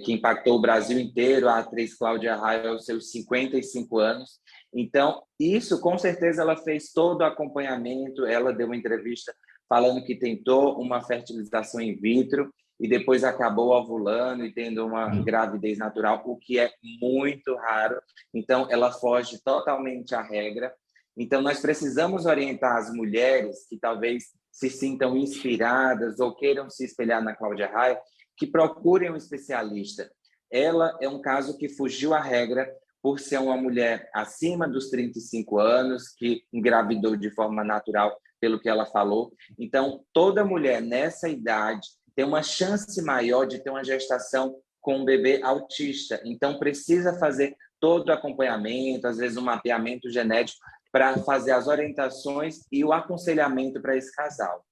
que impactou o Brasil inteiro, a atriz Cláudia Raia aos seus 55 anos. Então, isso, com certeza, ela fez todo o acompanhamento, ela deu uma entrevista falando que tentou uma fertilização in vitro e depois acabou ovulando e tendo uma gravidez natural, o que é muito raro. Então, ela foge totalmente à regra. Então, nós precisamos orientar as mulheres que talvez se sintam inspiradas ou queiram se espelhar na Cláudia Raia, que procurem um especialista. Ela é um caso que fugiu à regra por ser uma mulher acima dos 35 anos, que engravidou de forma natural, pelo que ela falou. Então, toda mulher nessa idade tem uma chance maior de ter uma gestação com um bebê autista. Então, precisa fazer todo o acompanhamento, às vezes um mapeamento genético, para fazer as orientações e o aconselhamento para esse casal.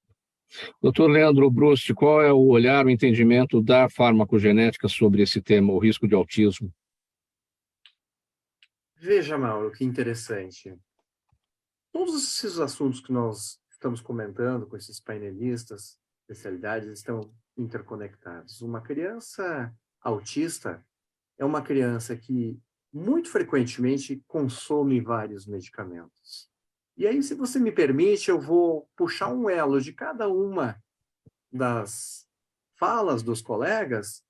Doutor Leandro Brust, qual é o olhar, o entendimento da farmacogenética sobre esse tema, o risco de autismo?
Veja, Mauro, que interessante. Todos esses assuntos que nós estamos comentando com esses painelistas, especialidades, estão interconectados. Uma criança autista é uma criança que muito frequentemente consome vários medicamentos. E aí, se você me permite, eu vou puxar um elo de cada uma das falas dos colegas.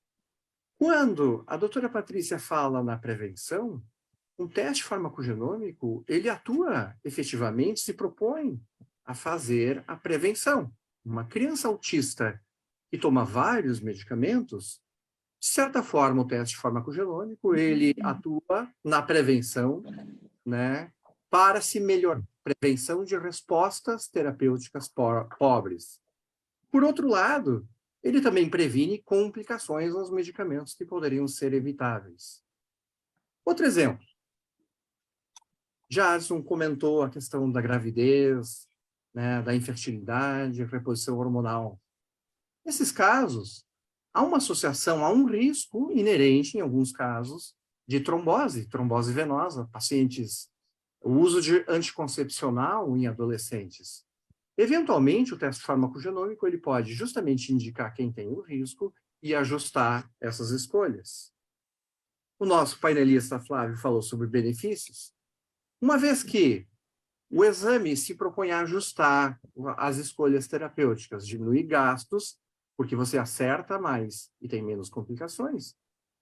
Quando a doutora Patrícia fala na prevenção, um teste farmacogenômico, ele atua efetivamente, se propõe a fazer a prevenção. Uma criança autista que toma vários medicamentos, de certa forma, o teste farmacogenômico, ele atua na prevenção, né, para se melhorar, prevenção de respostas terapêuticas pobres. Por outro lado, ele também previne complicações aos medicamentos que poderiam ser evitáveis. Outro exemplo. Jarson comentou a questão da gravidez, né, da infertilidade, reposição hormonal. Nesses casos, há uma associação, há um risco inerente, em alguns casos, de trombose venosa, pacientes, o uso de anticoncepcional em adolescentes. Eventualmente, o teste farmacogenômico ele pode justamente indicar quem tem o risco e ajustar essas escolhas. O nosso painelista Flávio falou sobre benefícios. Uma vez que o exame se propõe a ajustar as escolhas terapêuticas, diminuir gastos, porque você acerta mais e tem menos complicações,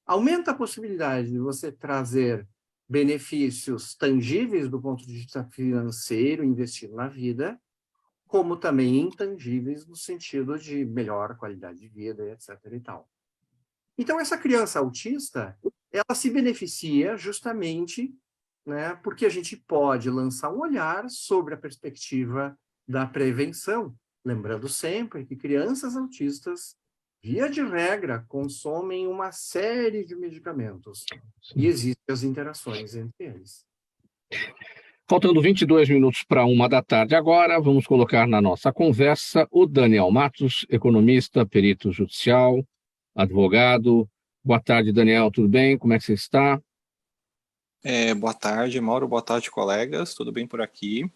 aumenta a possibilidade de você trazer benefícios tangíveis do ponto de vista financeiro, investindo na vida, como também intangíveis no sentido de melhor qualidade de vida, etc. e tal. Então, essa criança autista, ela se beneficia justamente, né, porque a gente pode lançar um olhar sobre a perspectiva da prevenção, lembrando sempre que crianças autistas, via de regra, consomem uma série de medicamentos. E existem as interações entre eles.
Faltando 22 minutos para 1h agora, vamos colocar na nossa conversa o Daniel Matos, economista, perito judicial, advogado. Boa tarde, Daniel, tudo bem? Como é que você está?
Boa tarde, Mauro. Boa tarde, colegas. Tudo bem por aqui?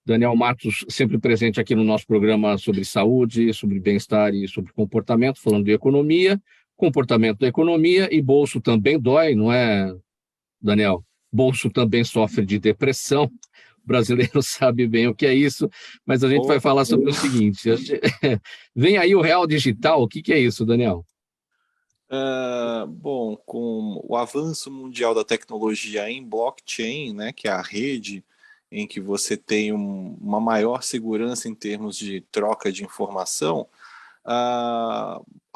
Daniel Matos, sempre presente aqui no nosso programa sobre saúde, sobre bem-estar e sobre comportamento, falando de economia, comportamento da economia e bolso também dói, não é, Daniel? Bolso também sofre de depressão, o brasileiro sabe bem o que é isso, mas a gente vai falar sobre o seguinte, vem aí o real digital, o que é isso, Daniel?
Bom, com o avanço mundial da tecnologia em blockchain, né, que é a rede em que você tem uma maior segurança em termos de troca de informação,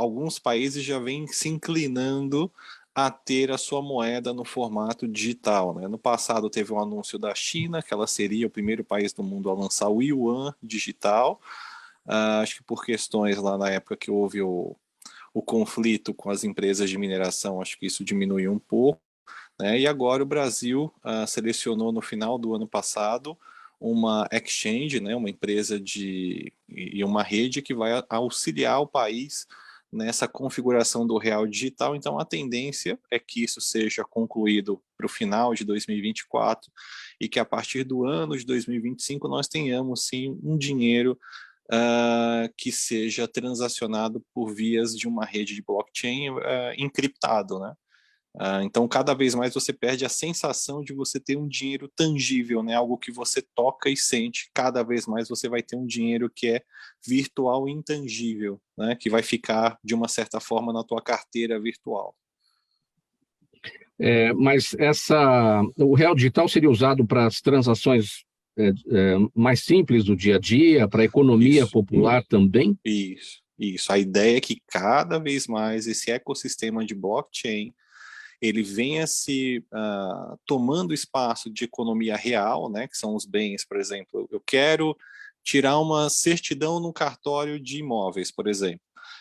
alguns países já vêm se inclinando a ter a sua moeda no formato digital, né? No passado teve um anúncio da China, que ela seria o primeiro país do mundo a lançar o Yuan digital. Acho que por questões lá na época que houve o conflito com as empresas de mineração, acho que isso diminuiu um pouco, né? E agora o Brasil selecionou no final do ano passado uma exchange, né, uma empresa e uma rede que vai auxiliar o país nessa configuração do real digital. Então a tendência é que isso seja concluído para o final de 2024 e que a partir do ano de 2025 nós tenhamos sim um dinheiro que seja transacionado por vias de uma rede de blockchain encriptado, né? Então, cada vez mais você perde a sensação de você ter um dinheiro tangível, né? Algo que você toca e sente. Cada vez mais você vai ter um dinheiro que é virtual e intangível, né? Que vai ficar, de uma certa forma, na tua carteira virtual.
Mas o real digital seria usado para as transações mais simples do dia a dia, para a economia popular também?
Isso. A ideia é que cada vez mais esse ecossistema de blockchain ele venha se tomando espaço de economia real, né, que são os bens, por exemplo. Eu quero tirar uma certidão no cartório de imóveis, por exemplo.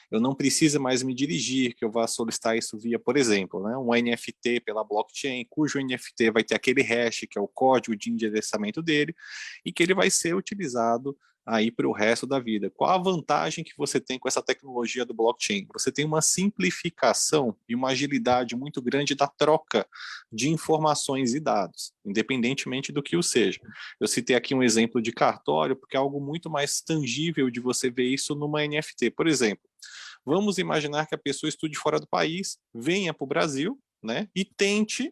Eu não preciso mais me dirigir, que eu vá solicitar isso via, por exemplo, né, um NFT pela blockchain, cujo NFT vai ter aquele hash, que é o código de endereçamento dele, e que ele vai ser utilizado aí para o resto da vida. Qual a vantagem que você tem com essa tecnologia do blockchain? Você tem uma simplificação e uma agilidade muito grande da troca de informações e dados, independentemente do que o seja. Eu citei aqui um exemplo de cartório, porque é algo muito mais tangível de você ver isso numa NFT. Por exemplo, vamos imaginar que a pessoa estude fora do país, venha para o Brasil, né, e tente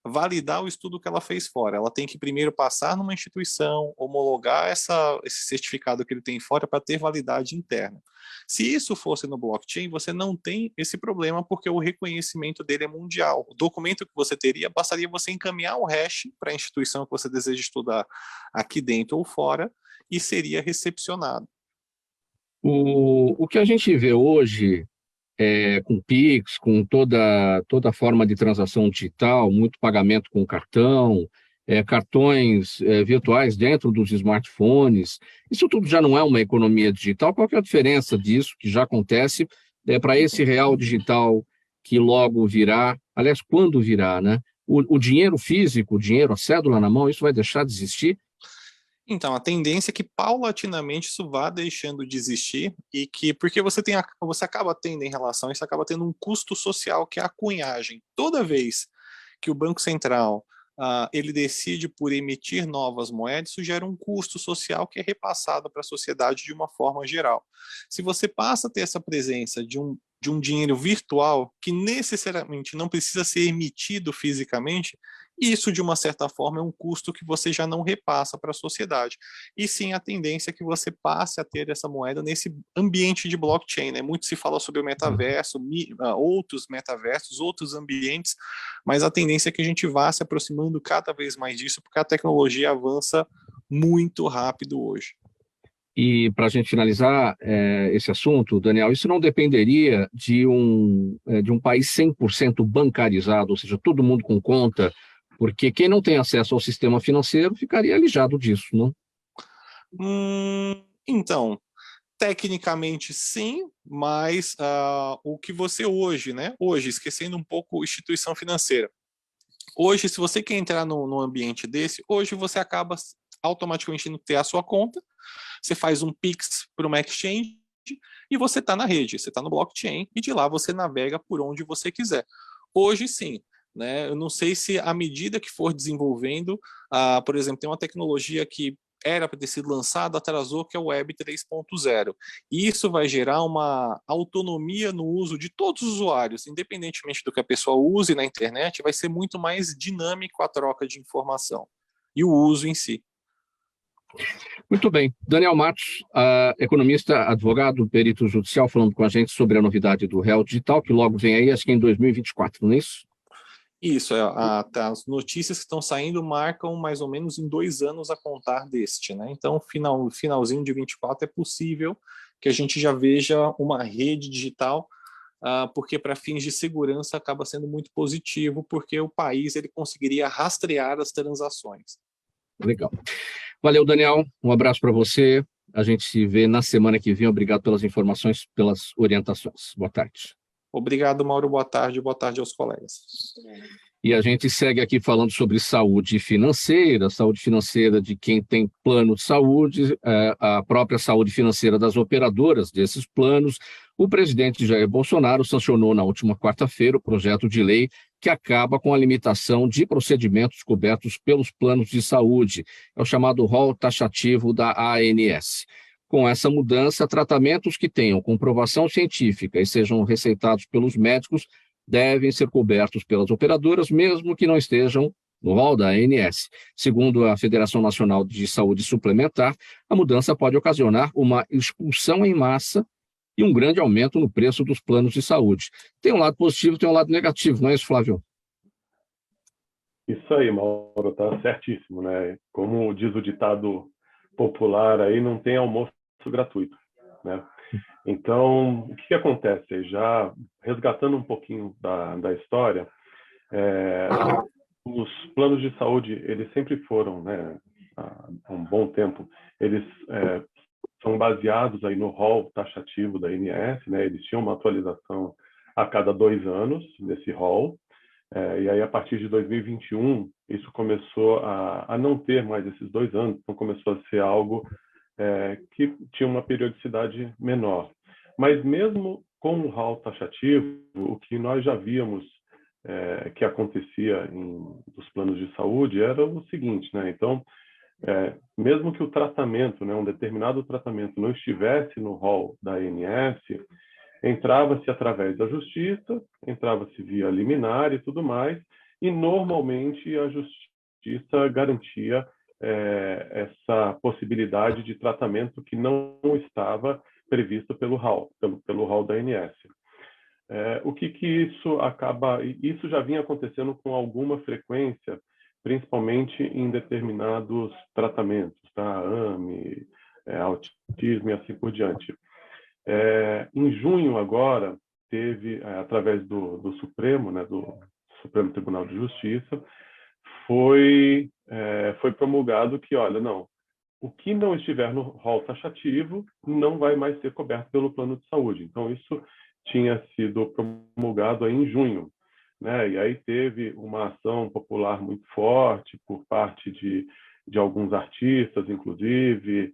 validar o estudo que ela fez fora. Ela tem que primeiro passar numa instituição, homologar esse certificado que ele tem fora para ter validade interna. Se isso fosse no blockchain, você não tem esse problema porque o reconhecimento dele é mundial. O documento que você teria, bastaria você encaminhar o hash para a instituição que você deseja estudar aqui dentro ou fora e seria recepcionado.
O que a gente vê hoje com Pix, com toda forma de transação digital, muito pagamento com cartão, cartões virtuais dentro dos smartphones, isso tudo já não é uma economia digital? Qual que é a diferença disso, que já acontece, para esse real digital que logo virá, aliás, quando virá, né? O dinheiro físico, o dinheiro, a cédula na mão, isso vai deixar de existir?
Então, a tendência é que paulatinamente isso vá deixando de existir e que, porque você acaba tendo em relação a isso, acaba tendo um custo social que é a cunhagem. Toda vez que o Banco Central ele decide por emitir novas moedas, isso gera um custo social que é repassado para a sociedade de uma forma geral. Se você passa a ter essa presença de um dinheiro virtual que necessariamente não precisa ser emitido fisicamente, isso, de uma certa forma, é um custo que você já não repassa para a sociedade. E sim, a tendência é que você passe a ter essa moeda nesse ambiente de blockchain, né? Muito se fala sobre o metaverso, outros metaversos, outros ambientes, mas a tendência é que a gente vá se aproximando cada vez mais disso, porque a tecnologia avança muito rápido hoje.
E para a gente finalizar esse assunto, Daniel, isso não dependeria de um país 100% bancarizado, ou seja, todo mundo com conta, porque quem não tem acesso ao sistema financeiro ficaria alijado disso, não?
Então, tecnicamente sim, mas o que você hoje, né? Hoje, esquecendo um pouco instituição financeira. Hoje, se você quer entrar num ambiente desse, hoje você acaba automaticamente indo ter a sua conta, você faz um Pix para uma exchange e você está na rede, você está no blockchain e de lá você navega por onde você quiser. Hoje sim, né? Eu não sei se à medida que for desenvolvendo, por exemplo, tem uma tecnologia que era para ter sido lançada, atrasou, que é o Web 3.0. E isso vai gerar uma autonomia no uso de todos os usuários, independentemente do que a pessoa use na internet, vai ser muito mais dinâmico a troca de informação e o uso em si.
Muito bem. Daniel Matos, economista, advogado, perito judicial, falando com a gente sobre a novidade do Real Digital, que logo vem aí, acho que em 2024, não é isso?
Isso, as notícias que estão saindo marcam mais ou menos em 2 anos a contar deste, né? Então, finalzinho de 24 é possível que a gente já veja uma rede digital porque para fins de segurança acaba sendo muito positivo, porque o país ele conseguiria rastrear as transações.
Legal. Valeu, Daniel. Um abraço para você. A gente se vê na semana que vem. Obrigado pelas informações, pelas orientações. Boa tarde.
Obrigado, Mauro. Boa tarde aos colegas.
E a gente segue aqui falando sobre saúde financeira de quem tem plano de saúde, a própria saúde financeira das operadoras desses planos. O presidente Jair Bolsonaro sancionou na última quarta-feira o projeto de lei que acaba com a limitação de procedimentos cobertos pelos planos de saúde. É o chamado rol taxativo da ANS. Com essa mudança, tratamentos que tenham comprovação científica e sejam receitados pelos médicos devem ser cobertos pelas operadoras, mesmo que não estejam no rol da ANS. Segundo a Federação Nacional de Saúde Suplementar, a mudança pode ocasionar uma expulsão em massa e um grande aumento no preço dos planos de saúde. Tem um lado positivo, tem um lado negativo, não é isso, Flávio?
Isso aí, Mauro, tá certíssimo, né? Como diz o ditado popular aí, não tem almoço gratuito, né? Então, o que acontece? Já resgatando um pouquinho da história, os planos de saúde, eles sempre foram, né, há um bom tempo, eles são baseados aí no rol taxativo da ANS, né? Eles tinham uma atualização a cada 2 anos desse rol, e aí a partir de 2021 isso começou a não ter mais esses 2 anos, então começou a ser algo que tinha uma periodicidade menor. Mas mesmo com o rol taxativo, o que nós já víamos que acontecia nos planos de saúde era o seguinte, né? Então, mesmo que o tratamento, né, um determinado tratamento não estivesse no rol da ANS, entrava-se através da justiça, entrava-se via liminar e tudo mais, e normalmente a justiça garantia essa possibilidade de tratamento que não estava previsto pelo rol da ANS. O que isso acaba... Isso já vinha acontecendo com alguma frequência, principalmente em determinados tratamentos, tá? AME, autismo e assim por diante. Em junho agora, teve, através do Supremo, né, do Supremo Tribunal de Justiça, foi promulgado que, olha, não, o que não estiver no rol taxativo não vai mais ser coberto pelo plano de saúde. Então, isso tinha sido promulgado aí em junho, né? E aí teve uma ação popular muito forte por parte de alguns artistas, inclusive.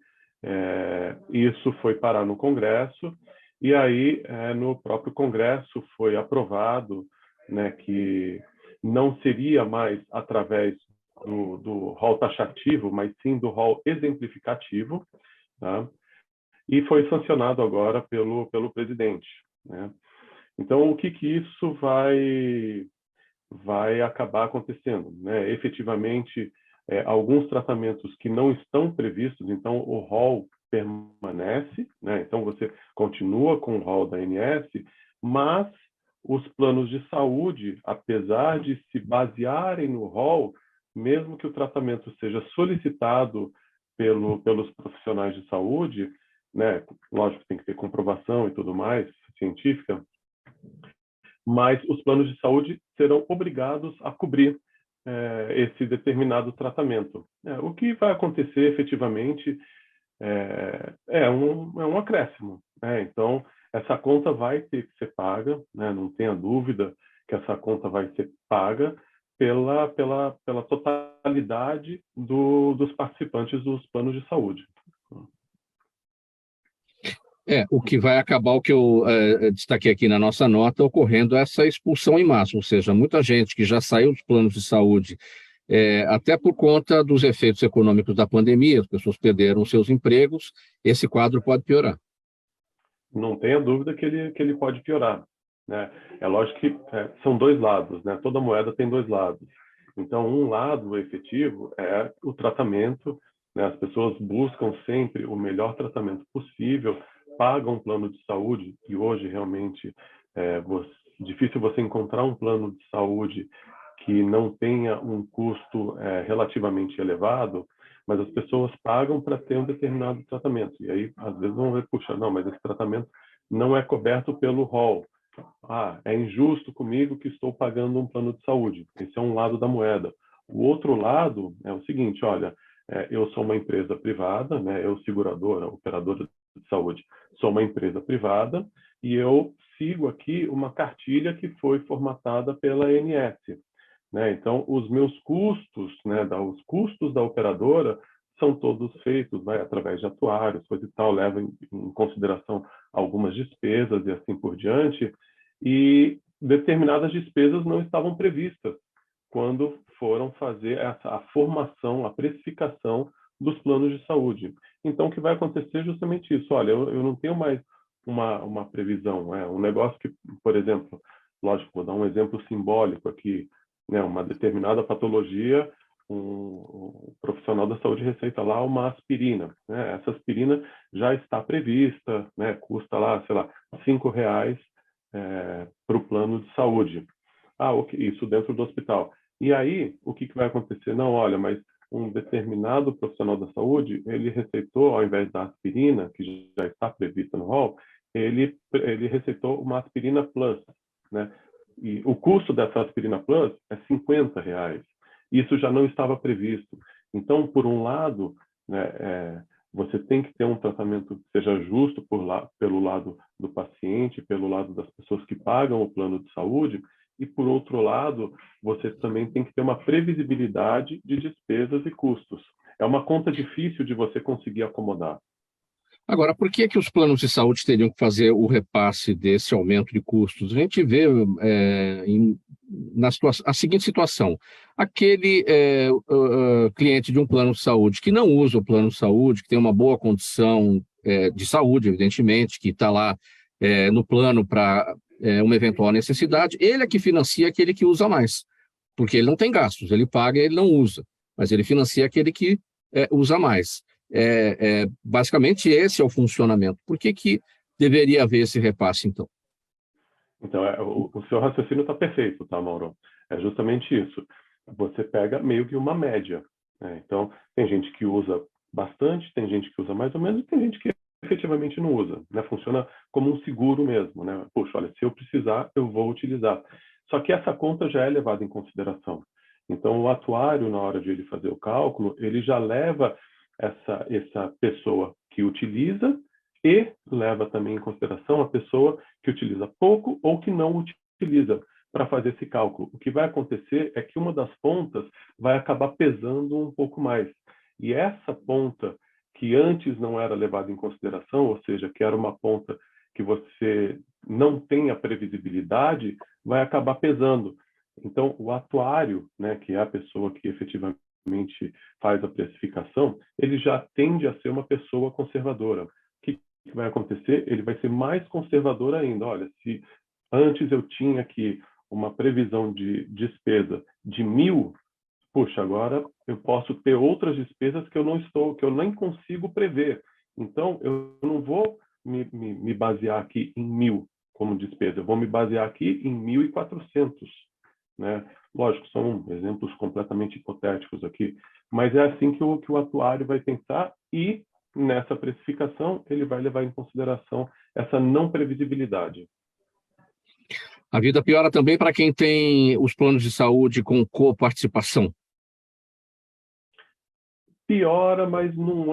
Isso foi parar no Congresso, e aí no próprio Congresso foi aprovado, né, que não seria mais através do rol taxativo, mas sim do rol exemplificativo, tá? E foi sancionado agora pelo presidente, né? Então, o que isso vai acabar acontecendo, né? Efetivamente, alguns tratamentos que não estão previstos, então o rol permanece, né? Então você continua com o rol da ANS, mas os planos de saúde, apesar de se basearem no rol, mesmo que o tratamento seja solicitado pelos profissionais de saúde, né? Lógico, tem que ter comprovação e tudo mais, científica, mas os planos de saúde serão obrigados a cobrir esse determinado tratamento. O que vai acontecer efetivamente é um acréscimo, né? Então, essa conta vai ter que ser paga, né? Não tenha dúvida que essa conta vai ser paga pela totalidade dos participantes dos planos de saúde.
O que vai acabar, o que eu destaquei aqui na nossa nota, ocorrendo essa expulsão em massa, ou seja, muita gente que já saiu dos planos de saúde, até por conta dos efeitos econômicos da pandemia, as pessoas perderam seus empregos, esse quadro pode piorar.
Não tenha dúvida que ele pode piorar, né? É lógico que são 2 lados, né? Toda moeda tem 2 lados. Então, um lado efetivo é o tratamento, né? As pessoas buscam sempre o melhor tratamento possível, pagam um plano de saúde, e hoje realmente difícil você encontrar um plano de saúde que não tenha um custo relativamente elevado, mas as pessoas pagam para ter um determinado tratamento. E aí, às vezes, vão ver, puxa, não, mas esse tratamento não é coberto pelo rol. é injusto comigo que estou pagando um plano de saúde. Esse é um lado da moeda. O outro lado é o seguinte, olha, eu sou uma empresa privada, né? Eu, seguradora, operadora de saúde, sou uma empresa privada e eu sigo aqui uma cartilha que foi formatada pela ANS, né? Então, os meus custos, né, os custos da operadora são todos feitos, né, através de atuários, coisa e tal, leva em consideração algumas despesas e assim por diante, e determinadas despesas não estavam previstas quando foram fazer a formação, a precificação dos planos de saúde. Então, o que vai acontecer é justamente isso. Olha, eu não tenho mais uma previsão. Um negócio que, por exemplo, lógico, vou dar um exemplo simbólico aqui, né, uma determinada patologia, um profissional da saúde receita lá uma aspirina, né? Essa aspirina já está prevista, né? Custa lá, sei lá, R$ 5 para o plano de saúde. Ok, isso dentro do hospital. E aí, o que vai acontecer? Não, olha, mas um determinado profissional da saúde, ele receitou, ao invés da aspirina, que já está prevista no rol, ele receitou uma aspirina plus, né? E o custo dessa aspirina plus é R$ 50. Isso já não estava previsto. Então, por um lado, né, você tem que ter um tratamento que seja justo pelo lado do paciente, pelo lado das pessoas que pagam o plano de saúde, e, por outro lado, você também tem que ter uma previsibilidade de despesas e custos. É uma conta difícil de você conseguir acomodar.
Agora, por que os planos de saúde teriam que fazer o repasse desse aumento de custos? A gente vê a seguinte situação: aquele cliente de um plano de saúde que não usa o plano de saúde, que tem uma boa condição de saúde, evidentemente, que está lá no plano para uma eventual necessidade, ele é que financia aquele que usa mais, porque ele não tem gastos, ele paga e ele não usa, mas ele financia aquele que usa mais. Basicamente, esse é o funcionamento. Por que deveria haver esse repasse, então?
Então, o seu raciocínio está perfeito, tá, Mauro? É justamente isso. Você pega meio que uma média, né? Então, tem gente que usa bastante, tem gente que usa mais ou menos, e tem gente que efetivamente não usa, né? Funciona como um seguro mesmo, né? Poxa, olha, se eu precisar, eu vou utilizar. Só que essa conta já é levada em consideração. Então, o atuário, na hora de ele fazer o cálculo, ele já leva essa pessoa que utiliza e leva também em consideração a pessoa que utiliza pouco ou que não utiliza para fazer esse cálculo. O que vai acontecer é que uma das pontas vai acabar pesando um pouco mais. E essa ponta, que antes não era levada em consideração, ou seja, que era uma ponta que você não tem a previsibilidade, vai acabar pesando. Então, o atuário, né, que é a pessoa que efetivamente faz a precificação, ele já tende a ser uma pessoa conservadora. O que vai acontecer? Ele vai ser mais conservador ainda. Olha, se antes eu tinha aqui uma previsão de despesa de 1.000, puxa, agora eu posso ter outras despesas que eu nem consigo prever. Então, eu não vou me basear aqui em 1.000 como despesa, eu vou me basear aqui em 1.400, né? Lógico, são exemplos completamente hipotéticos aqui, mas é assim que o atuário vai pensar e, nessa precificação, ele vai levar em consideração essa não previsibilidade.
A vida piora também para quem tem os planos de saúde com coparticipação.
Piora, mas não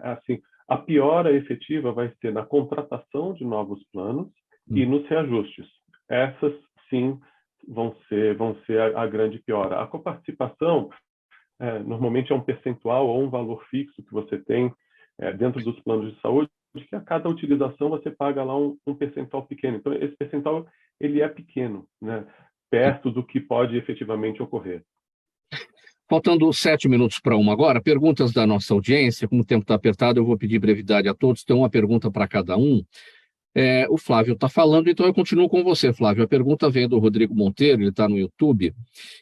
assim. A piora efetiva vai ser na contratação de novos planos e nos reajustes. Essas, sim, vão ser a grande piora. A coparticipação, normalmente é um percentual ou um valor fixo que você tem dentro dos planos de saúde, que a cada utilização você paga lá um percentual pequeno. Então, esse percentual ele é pequeno, né? Perto do que pode efetivamente ocorrer.
Faltando 7 minutos para 1 agora, perguntas da nossa audiência. Como o tempo está apertado, eu vou pedir brevidade a todos. Tem uma pergunta para cada um. O Flávio está falando, então eu continuo com você, Flávio. A pergunta vem do Rodrigo Monteiro, ele está no YouTube.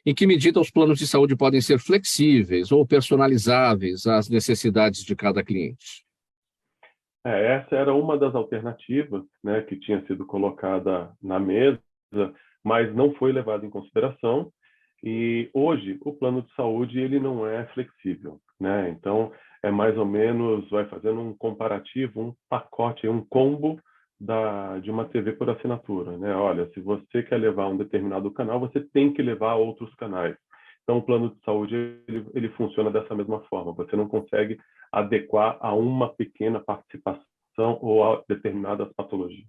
Em que medida os planos de saúde podem ser flexíveis ou personalizáveis às necessidades de cada cliente?
Essa era uma das alternativas, né, que tinha sido colocada na mesa, mas não foi levada em consideração. E hoje o plano de saúde ele não é flexível, né? Então é mais ou menos, vai fazendo um comparativo, um pacote, um combo de uma TV por assinatura, né? Olha, se você quer levar um determinado canal, você tem que levar outros canais. Então, o plano de saúde ele funciona dessa mesma forma. Você não consegue adequar a uma pequena participação ou a determinadas patologias.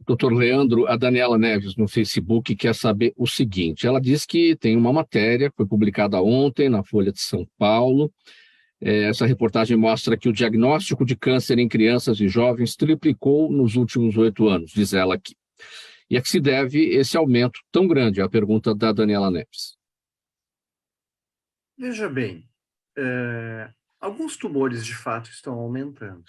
Doutor Leandro, a Daniela Neves, no Facebook, quer saber o seguinte. Ela diz que tem uma matéria, foi publicada ontem na Folha de São Paulo. Essa reportagem mostra que o diagnóstico de câncer em crianças e jovens triplicou nos últimos 8 anos, diz ela aqui. E a que se deve esse aumento tão grande? É a pergunta da Daniela Neves.
Veja bem, alguns tumores de fato estão aumentando,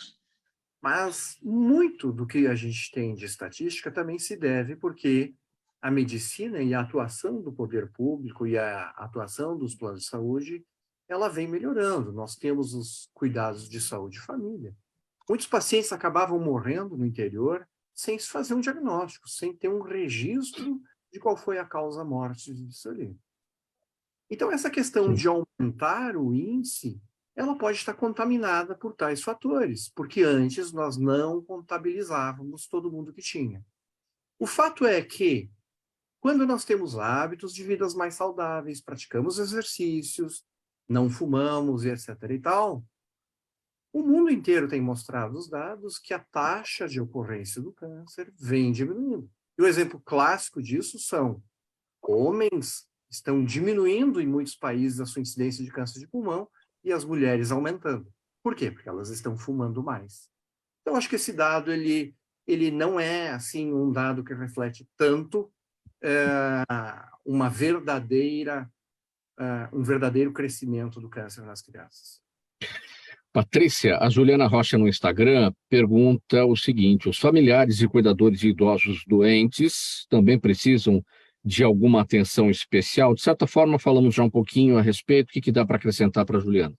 mas muito do que a gente tem de estatística também se deve porque a medicina e a atuação do poder público e a atuação dos planos de saúde ela vem melhorando. Nós temos os cuidados de saúde de família. Muitos pacientes acabavam morrendo no interior sem se fazer um diagnóstico, sem ter um registro de qual foi a causa-morte disso ali. Então, essa questão de aumentar o índice, ela pode estar contaminada por tais fatores, porque antes nós não contabilizávamos todo mundo que tinha. O fato é que, quando nós temos hábitos de vidas mais saudáveis, praticamos exercícios, não fumamos e etc. e tal, o mundo inteiro tem mostrado os dados que a taxa de ocorrência do câncer vem diminuindo. E o exemplo clássico disso são homens estão diminuindo em muitos países a sua incidência de câncer de pulmão e as mulheres aumentando. Por quê? Porque elas estão fumando mais. Então, acho que esse dado ele não é assim um dado que reflete tanto um verdadeiro crescimento do câncer nas crianças.
Patrícia, a Juliana Rocha no Instagram pergunta o seguinte: os familiares e cuidadores de idosos doentes também precisam de alguma atenção especial? De certa forma, falamos já um pouquinho a respeito. O que dá para acrescentar para a Juliana?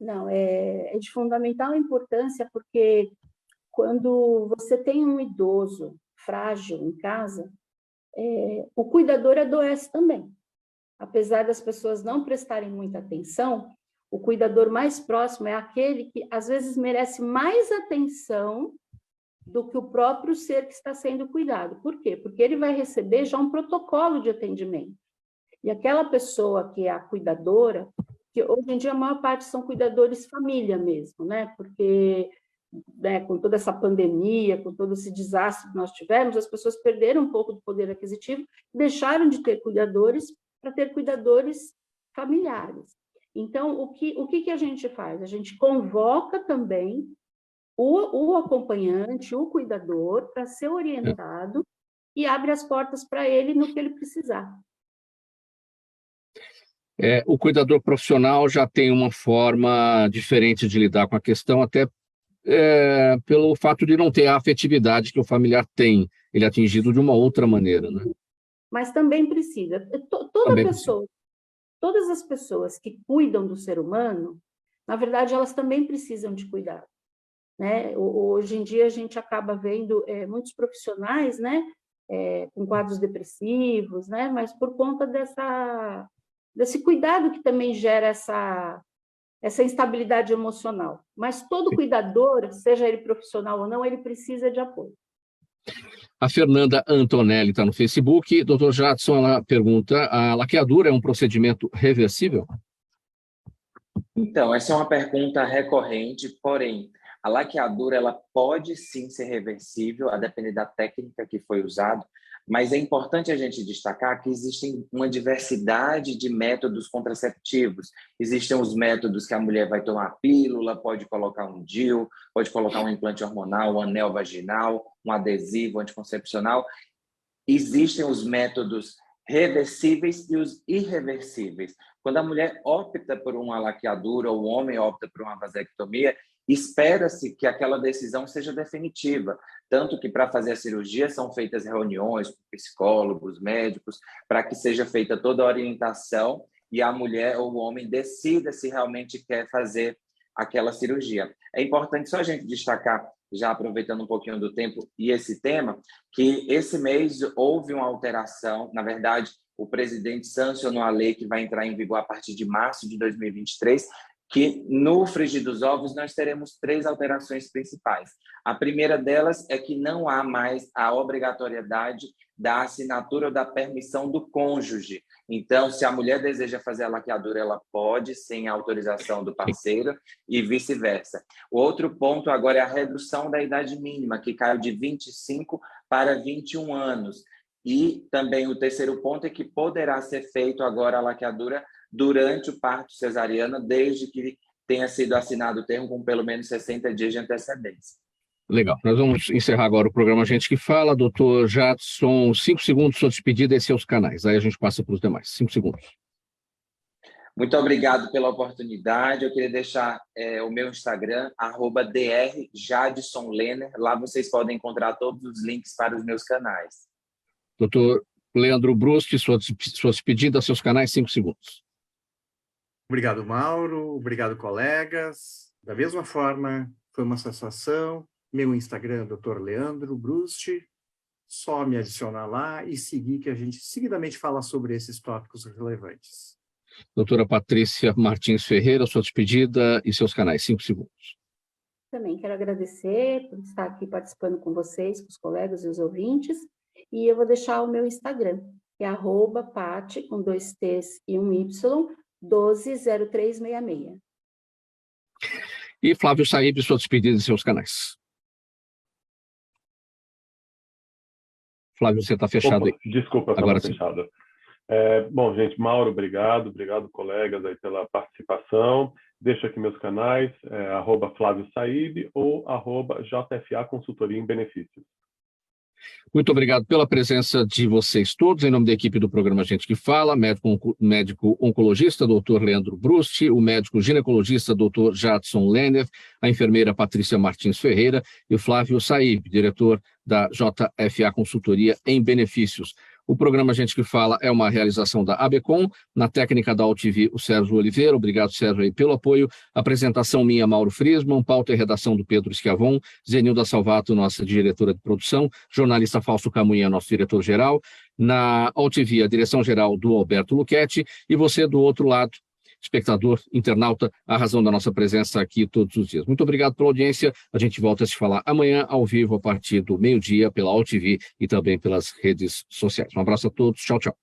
Não, é de fundamental importância, porque quando você tem um idoso frágil em casa, o cuidador adoece também. Apesar das pessoas não prestarem muita atenção, o cuidador mais próximo é aquele que, às vezes, merece mais atenção do que o próprio ser que está sendo cuidado. Por quê? Porque ele vai receber já um protocolo de atendimento. E aquela pessoa que é a cuidadora, que hoje em dia a maior parte são cuidadores família mesmo, né? Porque com toda essa pandemia, com todo esse desastre que nós tivemos, as pessoas perderam um pouco do poder aquisitivo, deixaram de ter cuidadores para ter cuidadores familiares. Então, o que a gente faz? A gente convoca também o acompanhante, o cuidador, para ser orientado e abre as portas para ele no que ele precisar.
O cuidador profissional já tem uma forma diferente de lidar com a questão, até pelo fato de não ter a afetividade que o familiar tem. Ele é atingido de uma outra maneira, né? Mas também precisa.
Todas as pessoas que cuidam do ser humano, na verdade, elas também precisam de cuidado, né? Hoje em dia, a gente acaba vendo muitos profissionais, né, com quadros depressivos, né, mas por conta desse cuidado que também gera essa instabilidade emocional. Mas todo cuidador, seja ele profissional ou não, ele precisa de apoio.
A Fernanda Antonelli está no Facebook. Doutor Jadson, ela pergunta: a laqueadura é um procedimento reversível?
Então, essa é uma pergunta recorrente, porém, a laqueadura ela pode sim ser reversível, a depender da técnica que foi usada, mas é importante a gente destacar que existem uma diversidade de métodos contraceptivos. Existem os métodos que a mulher vai tomar pílula, pode colocar um DIU, pode colocar um implante hormonal, um anel vaginal, um adesivo anticoncepcional. Existem os métodos reversíveis e os irreversíveis. Quando a mulher opta por uma laqueadura ou o homem opta por uma vasectomia, espera-se que aquela decisão seja definitiva, tanto que para fazer a cirurgia são feitas reuniões com psicólogos, médicos, para que seja feita toda a orientação e a mulher ou o homem decida se realmente quer fazer aquela cirurgia. É importante só a gente destacar, já aproveitando um pouquinho do tempo e esse tema, que esse mês houve uma alteração, na verdade, o presidente sancionou a lei que vai entrar em vigor a partir de março de 2023, que no frigir dos ovos nós teremos 3 alterações principais. A primeira delas é que não há mais a obrigatoriedade da assinatura ou da permissão do cônjuge. Então, se a mulher deseja fazer a laqueadura, ela pode, sem a autorização do parceiro, e vice-versa. O outro ponto agora é a redução da idade mínima, que caiu de 25 para 21 anos. E também o terceiro ponto é que poderá ser feito agora a laqueadura durante o parto cesariano, desde que tenha sido assinado o termo com pelo menos 60 dias de antecedência.
Legal. Nós vamos encerrar agora o programa Gente que Fala. Doutor Jadson, 5 segundos, sua despedida e seus canais. Aí a gente passa para os demais. 5 segundos.
Muito obrigado pela oportunidade. Eu queria deixar o meu Instagram, @drjadsonlener. Lá vocês podem encontrar todos os links para os meus canais.
Doutor Leandro Brust, sua despedida, seus canais, 5 segundos.
Obrigado, Mauro. Obrigado, colegas. Da mesma forma, foi uma satisfação. Meu Instagram, Dr. Leandro Brust. Só me adicionar lá e seguir, que a gente seguidamente fala sobre esses tópicos relevantes.
Doutora Patrícia Martins Ferreira, sua despedida e seus canais, 5 segundos.
Também quero agradecer por estar aqui participando com vocês, com os colegas e os ouvintes. E eu vou deixar o meu Instagram, que é @pati, com 2 T's e 1 Y, 120366.
E Flávio Saíbe, sua despedida e seus canais. Flávio, você está fechado aí.
Desculpa,
agora
estava fechado. Bom, gente, Mauro, obrigado colegas aí pela participação. Deixo aqui meus canais, @Flávio Saíbe ou @JFA Consultoria em Benefícios.
Muito obrigado pela presença de vocês todos, em nome da equipe do programa Gente que Fala, médico oncologista, doutor Leandro Brust, o médico ginecologista, doutor Jadson Lener, a enfermeira Patrícia Martins Ferreira e o Flávio Saíbe, diretor da JFA Consultoria em Benefícios. O programa Gente que Fala é uma realização da ABCom, na técnica da UTV, o Sérgio Oliveira. Obrigado, Sérgio, aí pelo apoio. Apresentação minha, Mauro Friesman, pauta e redação do Pedro Schiavon, Zenilda Salvato, nossa diretora de produção, jornalista Fausto Camunha, nosso diretor-geral, na UTV, a direção-geral do Alberto Luchetti, e você do outro lado, espectador, internauta, a razão da nossa presença aqui todos os dias. Muito obrigado pela audiência. A gente volta a se falar amanhã, ao vivo, a partir do meio-dia, pela UTV e também pelas redes sociais. Um abraço a todos. Tchau, tchau.